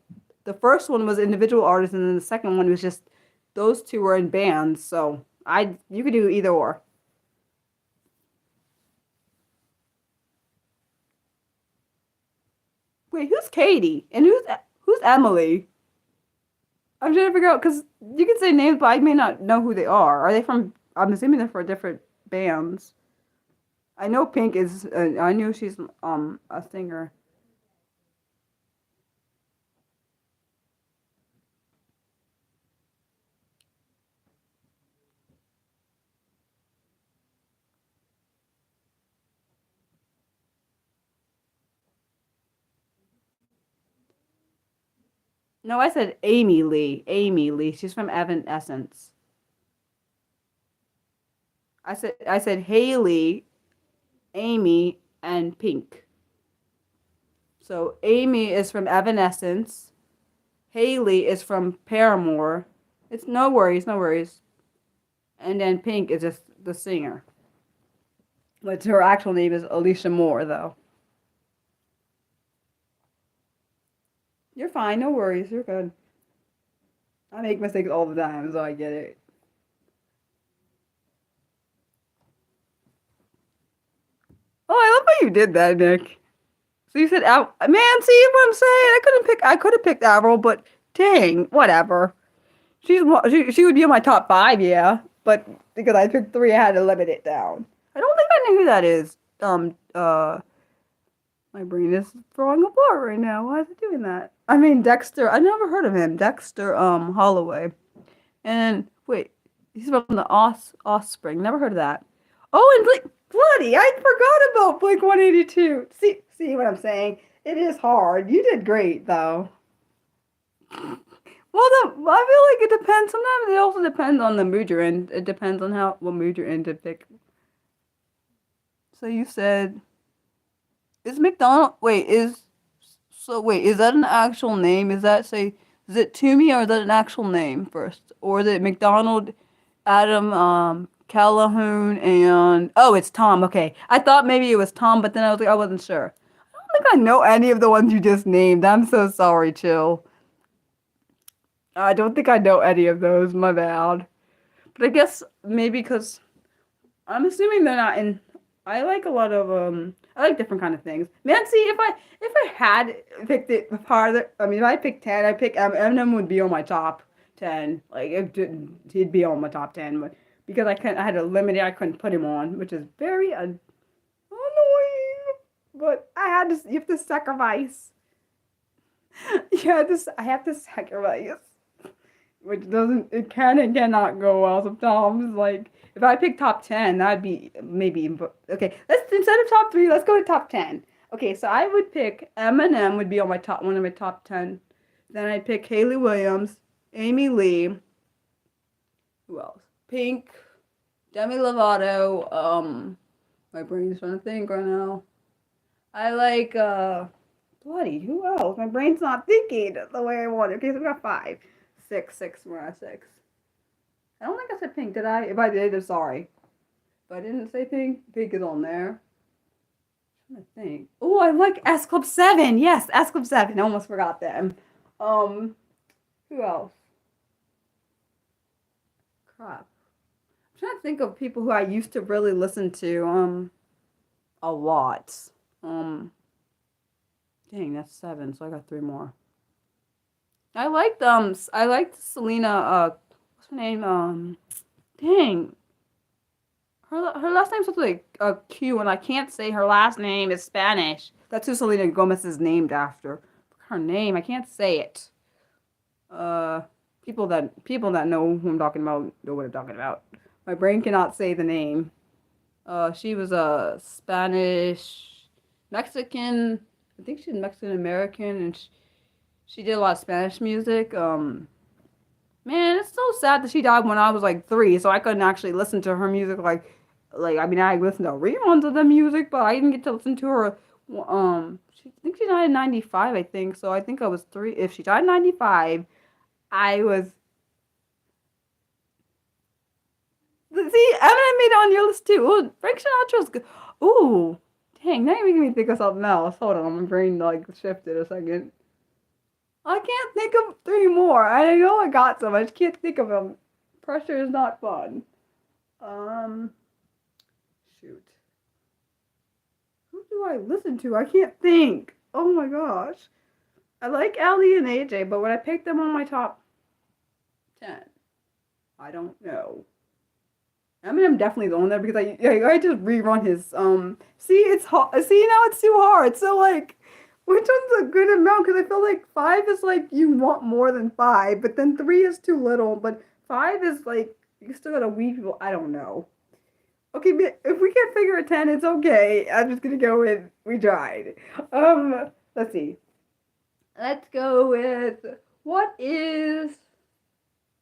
the first one was individual artists, and then the second one was just those two were in bands. So you could do either or. Wait, who's Katie and who's Emily? I'm trying to figure out because you can say names, but I may not know who they are. Are they from? I'm assuming they're for different bands. I know Pink is. I knew she's a singer. No, I said Amy Lee. Amy Lee. She's from Evanescence. I said Haley, Amy, and Pink. So Amy is from Evanescence. Haley is from Paramore. It's no worries, no worries. And then Pink is just the singer. But her actual name is Alicia Moore, though. You're fine. No worries. You're good. I make mistakes all the time, so I get it. Oh, I love how you did that, Nick. So you said, man, see what I'm saying? I could have picked Avril, but dang, whatever. She would be in my top five, yeah. But because I picked three, I had to limit it down. I don't think I know who that is. My brain is throwing apart right now. Why is it doing that? I mean, Dexter. I never heard of him. Dexter, Holloway. And wait, he's from the Offspring. Never heard of that. Oh, and Blink. Bloody, I forgot about Blink 182. See what I'm saying? It is hard. You did great though. Well, I feel like it depends. Sometimes it also depends on the mood you're in. It depends on what mood you're in to pick. So you said, is McDonald? Wait, is that an actual name? Is it Toomey or is that an actual name first? Or is it McDonald, Adam, Calhoun, and oh, it's Tom. Okay, I thought maybe it was Tom, but then I wasn't sure. I don't think I know any of the ones you just named. I'm so sorry, Chill. I don't think I know any of those. My bad. But I guess maybe because I'm assuming they're not in. I like a lot of I like different kind of things. Man, see if I had picked it farther, I mean, if I picked 10, I pick Eminem would be on my top 10. Like he'd be on my top 10, but because I had to limit it, I couldn't put him on, which is very annoying. But you have to sacrifice. I have to sacrifice. Which doesn't, it can and cannot go well sometimes. Like, if I pick top 10, that'd be maybe, okay, instead of top 3, let's go to top 10. Okay, so I would pick Eminem would be on one of my top 10. Then I'd pick Hayley Williams, Amy Lee, who else? Pink, Demi Lovato, my brain's trying to think right now. I like, bloody, who else? My brain's not thinking the way I want it. Okay, so we got 5. Six. We're at 6. I don't think I said Pink, did I? If I did, I'm sorry. If I didn't say Pink, Pink is on there. I'm trying to think. Oh, I like S Club 7. Yes, S Club 7. I almost forgot them. Who else? Crap. I'm trying to think of people who I used to really listen to, a lot. Dang, that's 7, so I got 3 more. I liked Selena, what's her name? Dang. Her last name's something like Q, and I can't say her last name. It's Spanish. That's who Selena Gomez is named after. Her name, I can't say it. People that know who I'm talking about know what I'm talking about. My brain cannot say the name. She was a Spanish Mexican. I think she's Mexican American, and she did a lot of Spanish music. Man, it's so sad that she died when I was like 3, so I couldn't actually listen to her music. I mean, I listened to reruns of the music, but I didn't get to listen to her. I think she died in '95. I think so. I think I was 3. If she died in '95, I was. See, Eminem made it on your list too. Ooh, Frank Sinatra's good. Ooh, dang, now you're making me think of something else. Hold on, my brain like shifted a second. I can't think of 3 more. I know I got some. I just can't think of them. Pressure is not fun. Shoot. Who do I listen to? I can't think. Oh my gosh. I like Ali and AJ, but when I picked them on my top 10, I don't know. Eminem definitely is on there because I just rerun his see it's hard. See, now it's too hard. So like, which one's a good amount? Because I feel like 5 is like you want more than 5, but then 3 is too little. But 5 is like you still gotta weed people. I don't know. Okay, but if we can't figure a 10, it's okay. I'm just gonna go with we tried. Let's see. Let's go with what is.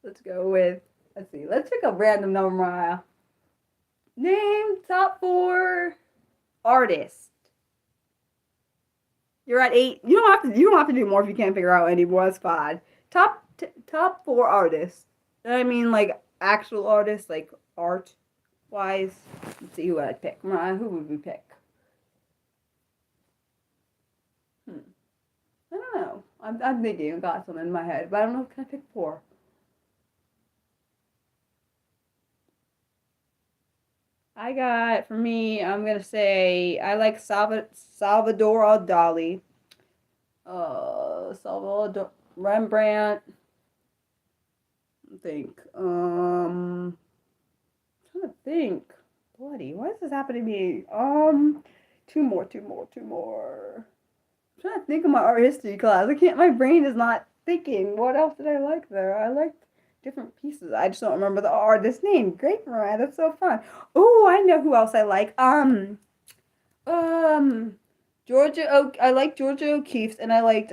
Let's go with. Let's see. Let's pick a random number, Mariah. Name top 4 artists. You're at 8. You don't have to do more if you can't figure out any more. That's fine. Top 4 artists. I mean, like actual artists, like art wise. Let's see who I'd pick. Mariah, who would we pick? I don't know. I'm thinking, I got some in my head, but I don't know. Can I pick four? I got, for me, I'm gonna say I like Salvador Dali, Salvador Rembrandt. I think. Trying to think. Bloody, why is this happening to me? Two more. I'm trying to think of my art history class. I can't. My brain is not thinking. What else did I like there? I liked different pieces. I just don't remember the artist's name. Great, Mariah. That's so fun. Oh, I know who else I like. Um, I like Georgia O'Keeffe's, and I liked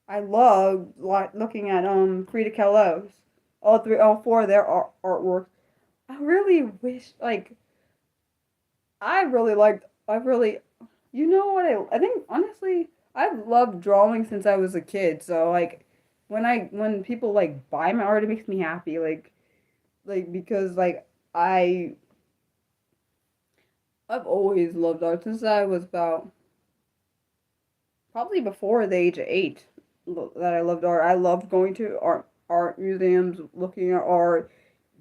I love looking at Frida Kahlo's. All four of their artworks. I really wish, like, I really, you know what I think, honestly, I've loved drawing since I was a kid. So, like, when people, like, buy my art, it makes me happy. Because, like, I, I've always loved art since I was about, probably before the age of 8, that I loved art. I loved going to art museums, looking at art.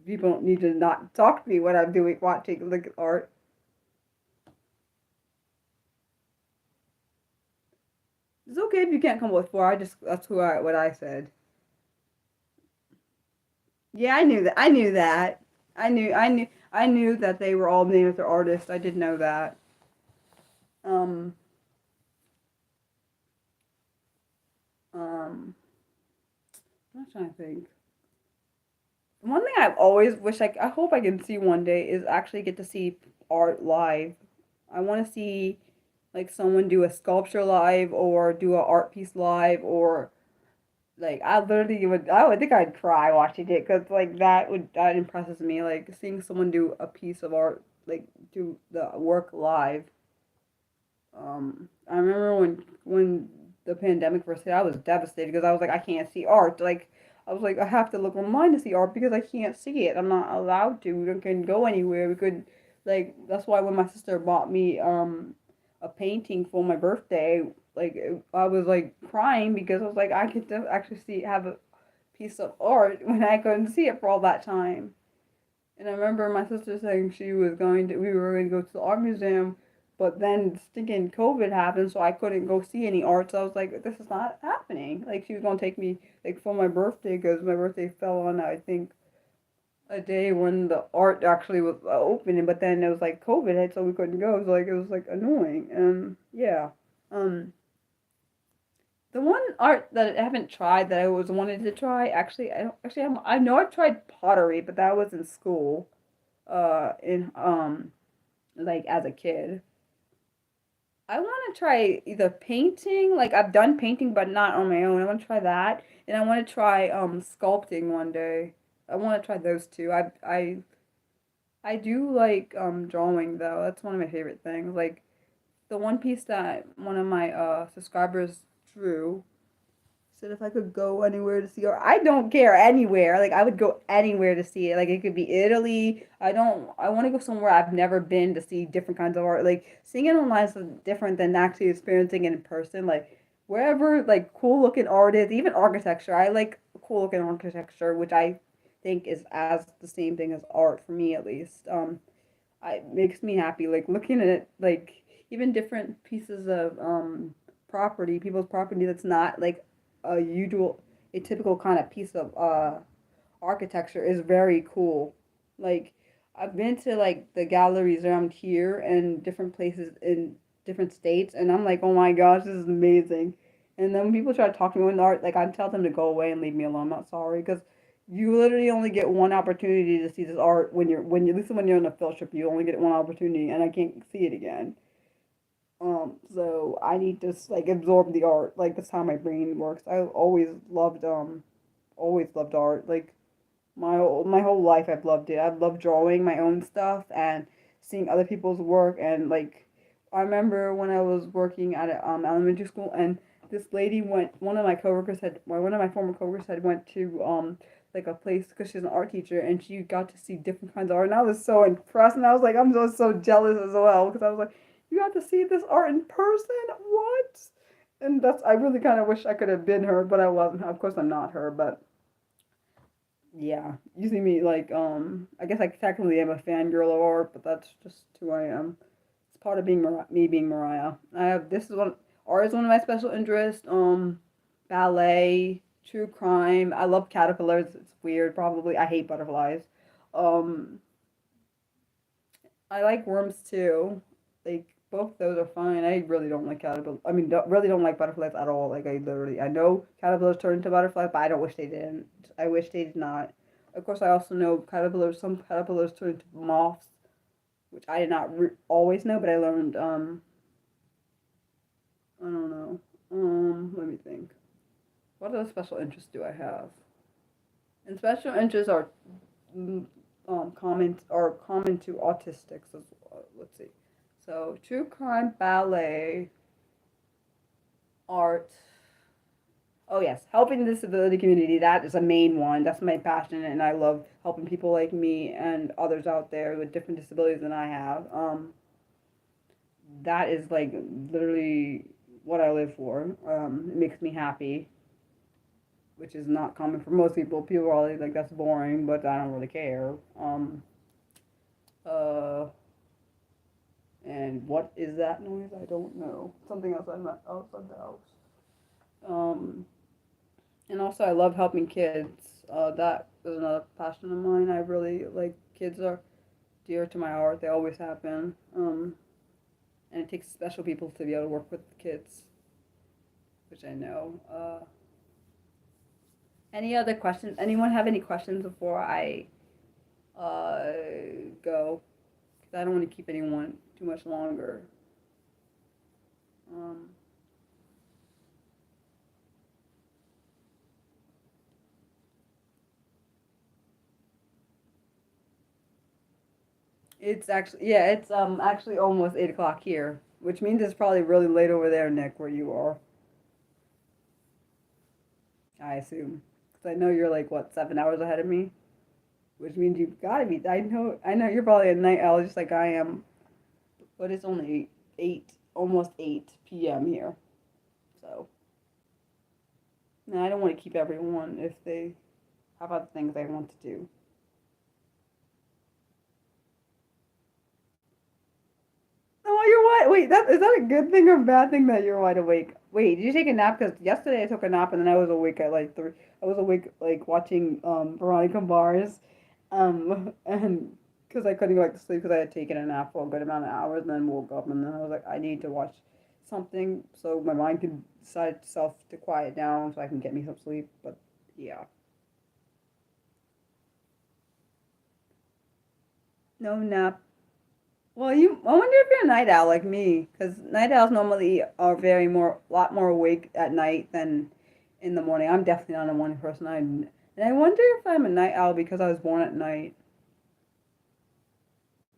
People don't need to not talk to me when I'm doing watching look at art. It's okay if you can't come up with four. I just that's what I said. Yeah, I knew that. I knew that. I knew that they were all named after artists. I did know that. Um I'm trying to think. One thing I've always wished I hope I can see one day is actually get to see art live. I want to see like someone do a sculpture live or do a art piece live or like I would think I'd cry watching it because like that impresses me like seeing someone do a piece of art like do the work live. I remember when the pandemic first hit, I was devastated because I was like I can't see art. Like I was like I have to look online to see art because I can't see it. I'm not allowed to. We couldn't go anywhere. We could like that's why when my sister bought me a painting for my birthday, like I was like crying because I was like I could actually see have a piece of art when I couldn't see it for all that time. And I remember my sister saying we were going to go to the art museum, but then stinking COVID happened, so I couldn't go see any art. So I was like, this is not happening. Like she was going to take me like for my birthday because my birthday fell on I think a day when the art actually was opening, but then it was like COVID hit, so we couldn't go. So like it was like annoying. Yeah. Um, the one art that I haven't tried that I always wanted to try, actually, I don't actually I know I've tried pottery, but that was in school. In like as a kid. I want to try either painting, like I've done painting but not on my own. I want to try that, and I want to try sculpting one day. I want to try those two. I do like drawing though. That's one of my favorite things. Like the one piece that one of my subscribers drew said if I could go anywhere to see art, I don't care anywhere. Like I would go anywhere to see it. Like it could be Italy. I want to go somewhere I've never been to see different kinds of art. Like seeing it online is different than actually experiencing it in person. Like wherever like cool looking art is, even architecture. I like cool looking architecture, which I think is as the same thing as art for me at least. It makes me happy. Like looking at it, like even different pieces of people's property that's not like a typical kind of piece of architecture is very cool. Like I've been to like the galleries around here and different places in different states, and I'm like, oh my gosh, this is amazing. And then when people try to talk to me with art, like I tell them to go away and leave me alone. I'm not sorry because you literally only get one opportunity to see this art when you at least when you're on a field trip, you only get one opportunity, and I can't see it again. So I need to like absorb the art. Like that's how my brain works. I always loved art. Like my whole life I've loved it. I've loved drawing my own stuff and seeing other people's work and like I remember when I was working at a elementary school and this lady went one of my former coworkers had went to like a place because she's an art teacher and she got to see different kinds of art and I was so impressed and I was like I'm so jealous as well because I was like you got to see this art in person? What? And that's I really kind of wish I could have been her, but I wasn't. Of course, I'm not her, but yeah, you see me like I guess I technically am a fangirl of art, but that's just who I am. It's part of being me being Mariah. I have this is one art is one of my special interests. Ballet, true crime. I love caterpillars. It's weird, probably. I hate butterflies. Um, I like worms too. Like both those are fine. I really don't like caterpillars. I mean, really don't like butterflies at all. Like I know caterpillars turn into butterflies, but I don't wish they didn't. I wish they did not. Of course, I also know caterpillars. Some caterpillars turn into moths, which I did not always know, but I learned. I don't know. Let me think. What other special interests do I have? And special interests are mm, common to autistics as well. Let's see. So true crime, ballet, art. Oh yes, helping the disability community. That is a main one. That's my passion, and I love helping people like me and others out there with different disabilities than I have. That is like literally what I live for. It makes me happy, which is not common for most people. People are always like, "That's boring," but I don't really care. Uh, and what is that noise? I don't know. Something else outside the house. Um, and also I love helping kids. That is another passion of mine. I really like kids are dear to my heart. They always have been. And it takes special people to be able to work with kids, which I know. Any other questions? Anyone have any questions before I uh, go? Because I don't want to keep anyone too much longer. Um, it's actually it's actually almost 8 o'clock here, which means it's probably really late over there, Nick, where you are. I assume, because I know you're like what 7 hours ahead of me, which means you've got to be. I know you're probably a night owl just like I am, but it's only almost 8 p.m. here, so no, I don't want to keep everyone if they have other things they want to do. Oh, you're wide. Wait, that is that a good thing or a bad thing that you're wide awake? Wait, did you take a nap? Because yesterday I took a nap and then I was awake at like 3. I was awake like watching Veronica Mars, and because I couldn't go back to sleep because I had taken a nap for a good amount of hours and then woke up and then I was like I need to watch something so my mind can decide itself to quiet down so I can get me some sleep. But yeah, no nap. Well, I wonder if you're a night owl like me, because night owls normally are lot more awake at night than in the morning. I'm definitely not a morning person. And I wonder if I'm a night owl because I was born at night.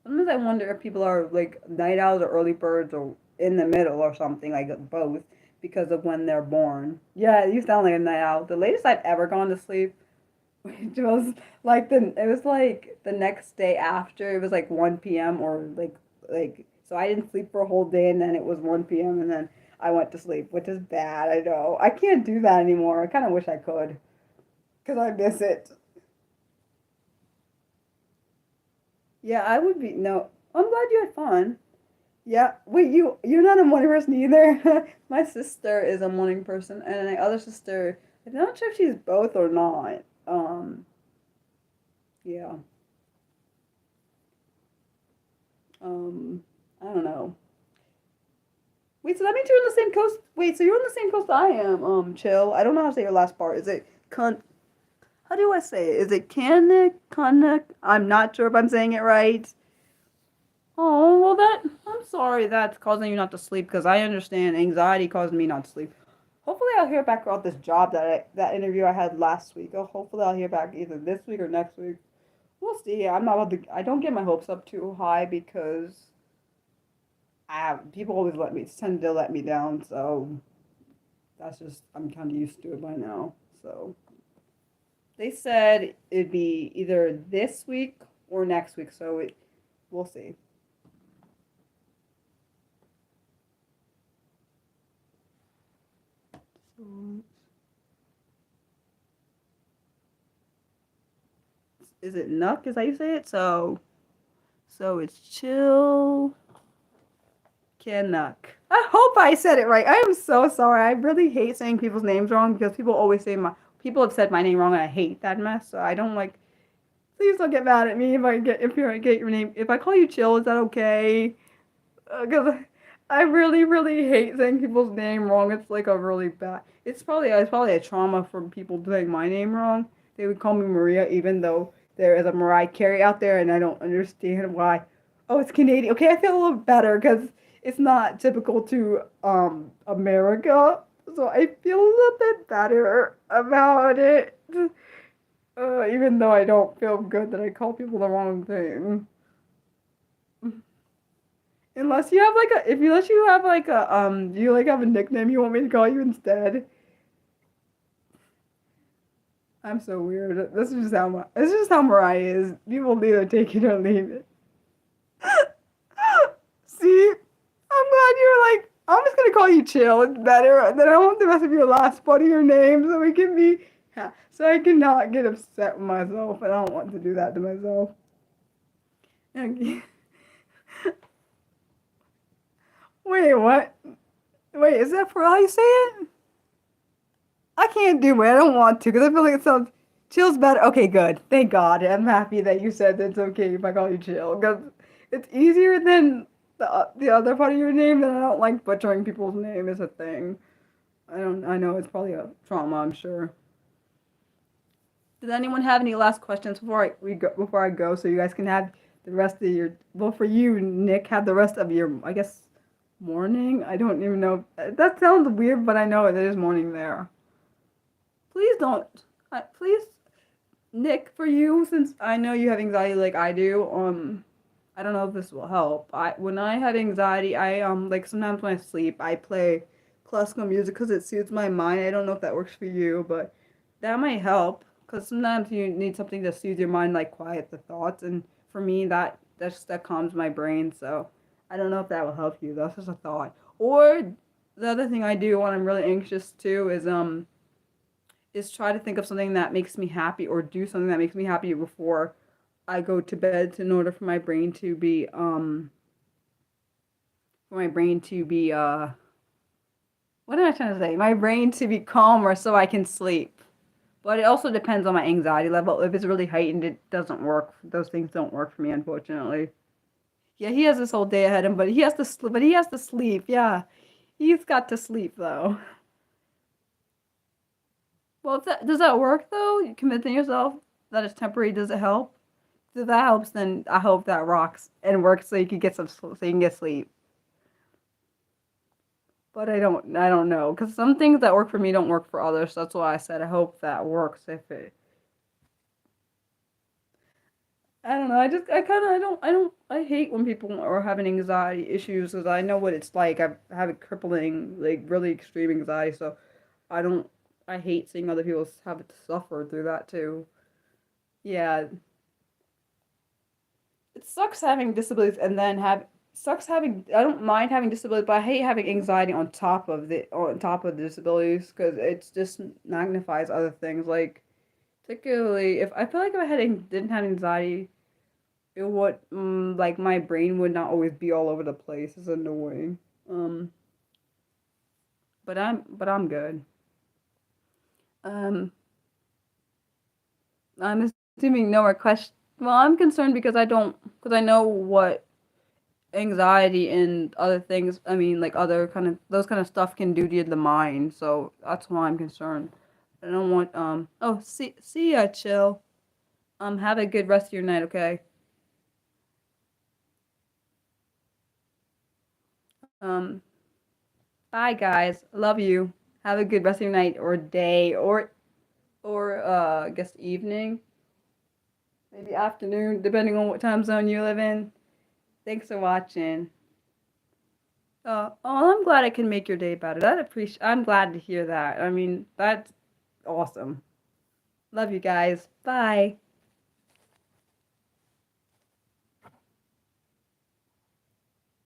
Sometimes I wonder if people are like night owls or early birds or in the middle or something, like both, because of when they're born. Yeah, you sound like a night owl. The latest I've ever gone to sleep, which was it was like the next day after it was like 1 p.m. or like so I didn't sleep for a whole day and then it was 1 p.m. and then I went to sleep, which is bad. I know. I can't do that anymore. I kind of wish I could because I miss it. Yeah, I would be no. I'm glad you had fun. Yeah. Wait, you're not a morning person either. My sister is a morning person and my other sister, I'm not sure if she's both or not. Yeah. Um, I don't know. Wait, so that means you're on the same coast. Wait, so you're on the same coast I am. Chill. I don't know how to say your last part. Is it How do I say it? Is it Canuck? Canuck? I'm not sure if I'm saying it right. Oh, well I'm sorry that's causing you not to sleep because I understand anxiety causing me not to sleep. Hopefully I'll hear back about this job that interview I had last week. Oh, hopefully I'll hear back either this week or next week. We'll see. I'm not about to, I don't get my hopes up too high because people always tend to let me down, so that's just I'm kind of used to it by now. So they said it'd be either this week or next week, so we'll see. Is it Nuck? Is that how you say it? So it's Chill Canuck. I hope I said it right. I am so sorry. I really hate saying people's names wrong because people always say my people have said my name wrong and I hate that mess. So I don't like. Please don't get mad at me if I get your name. If I call you Chill, is that okay? Because I really hate saying people's name wrong. It's like a really bad. It's probably a trauma from people saying my name wrong. They would call me Maria, even though there is a Mariah Carey out there, and I don't understand why. Oh, it's Canadian. Okay, I feel a little better because it's not typical to America, so I feel a little bit better about it. Even though I don't feel good that I call people the wrong thing. Unless you have unless you have like a you like have a nickname you want me to call you instead. I'm so weird. This is just how Mariah is. People either take it or leave it. See, I'm glad you're like. I'm just gonna call you Chill. It's better. And then I want the rest of your last part of your name so we can be. So I cannot get upset with myself, and I don't want to do that to myself. Okay. Wait, what? Wait, is that for how you say it? I can't do it. I don't want to because I feel like it sounds Chill's better. Okay, good. Thank God. I'm happy that you said it's okay if I call you Chill because it's easier than the other part of your name, and I don't like butchering people's name is a thing. I know it's probably a trauma. I'm sure. Does anyone have any last questions before I go so you guys can have the rest of your well for you Nick have the rest of your I guess morning. I don't even know. That sounds weird, but I know it is morning there. Please don't. Please, Nick, for you, since I know you have anxiety like I do, I don't know if this will help. When I have anxiety, I like sometimes when I sleep, I play classical music because it soothes my mind. I don't know if that works for you, but that might help because sometimes you need something to soothe your mind, like quiet the thoughts. And for me, that calms my brain. So I don't know if that will help you. That's just a thought. Or the other thing I do when I'm really anxious too is try to think of something that makes me happy or do something that makes me happy before I go to bed in order for my brain to be what am I trying to say? My brain to be calmer so I can sleep. But it also depends on my anxiety level. If it's really heightened, it doesn't work. Those things don't work for me, unfortunately. Yeah, he has this whole day ahead of him, but he has to sleep. But he has to sleep. Yeah, he's got to sleep though. Well, does that work though? You convincing yourself that it's temporary. Does it help? If that helps, then I hope that rocks and works so you can get so you can get sleep. But I don't know because some things that work for me don't work for others. So that's why I said I hope that works. If it, I don't know. I kind of I hate when people are having anxiety issues because I know what it's like. I've had a crippling, like really extreme anxiety. So I don't. I hate seeing other people have to suffer through that too. Yeah, it sucks having disabilities and then have sucks having I don't mind having disabilities, but I hate having anxiety on top of the disabilities because it just magnifies other things. Like particularly if I feel like if didn't have anxiety, it would like my brain would not always be all over the place. It's annoying. Um, but I'm good. Um, I'm assuming no more questions. Well, I'm concerned because I know what anxiety and other things, I mean, like other kind of those kind of stuff can do to the mind. So that's why I'm concerned. I don't want oh, see ya, Chill. Have a good rest of your night, okay? Um, bye guys. Love you. Have a good rest of your night or day or I guess evening, maybe afternoon, depending on what time zone you live in. Thanks for watching. I'm glad I can make your day better. I'm glad to hear that. I mean, that's awesome. Love you guys. Bye.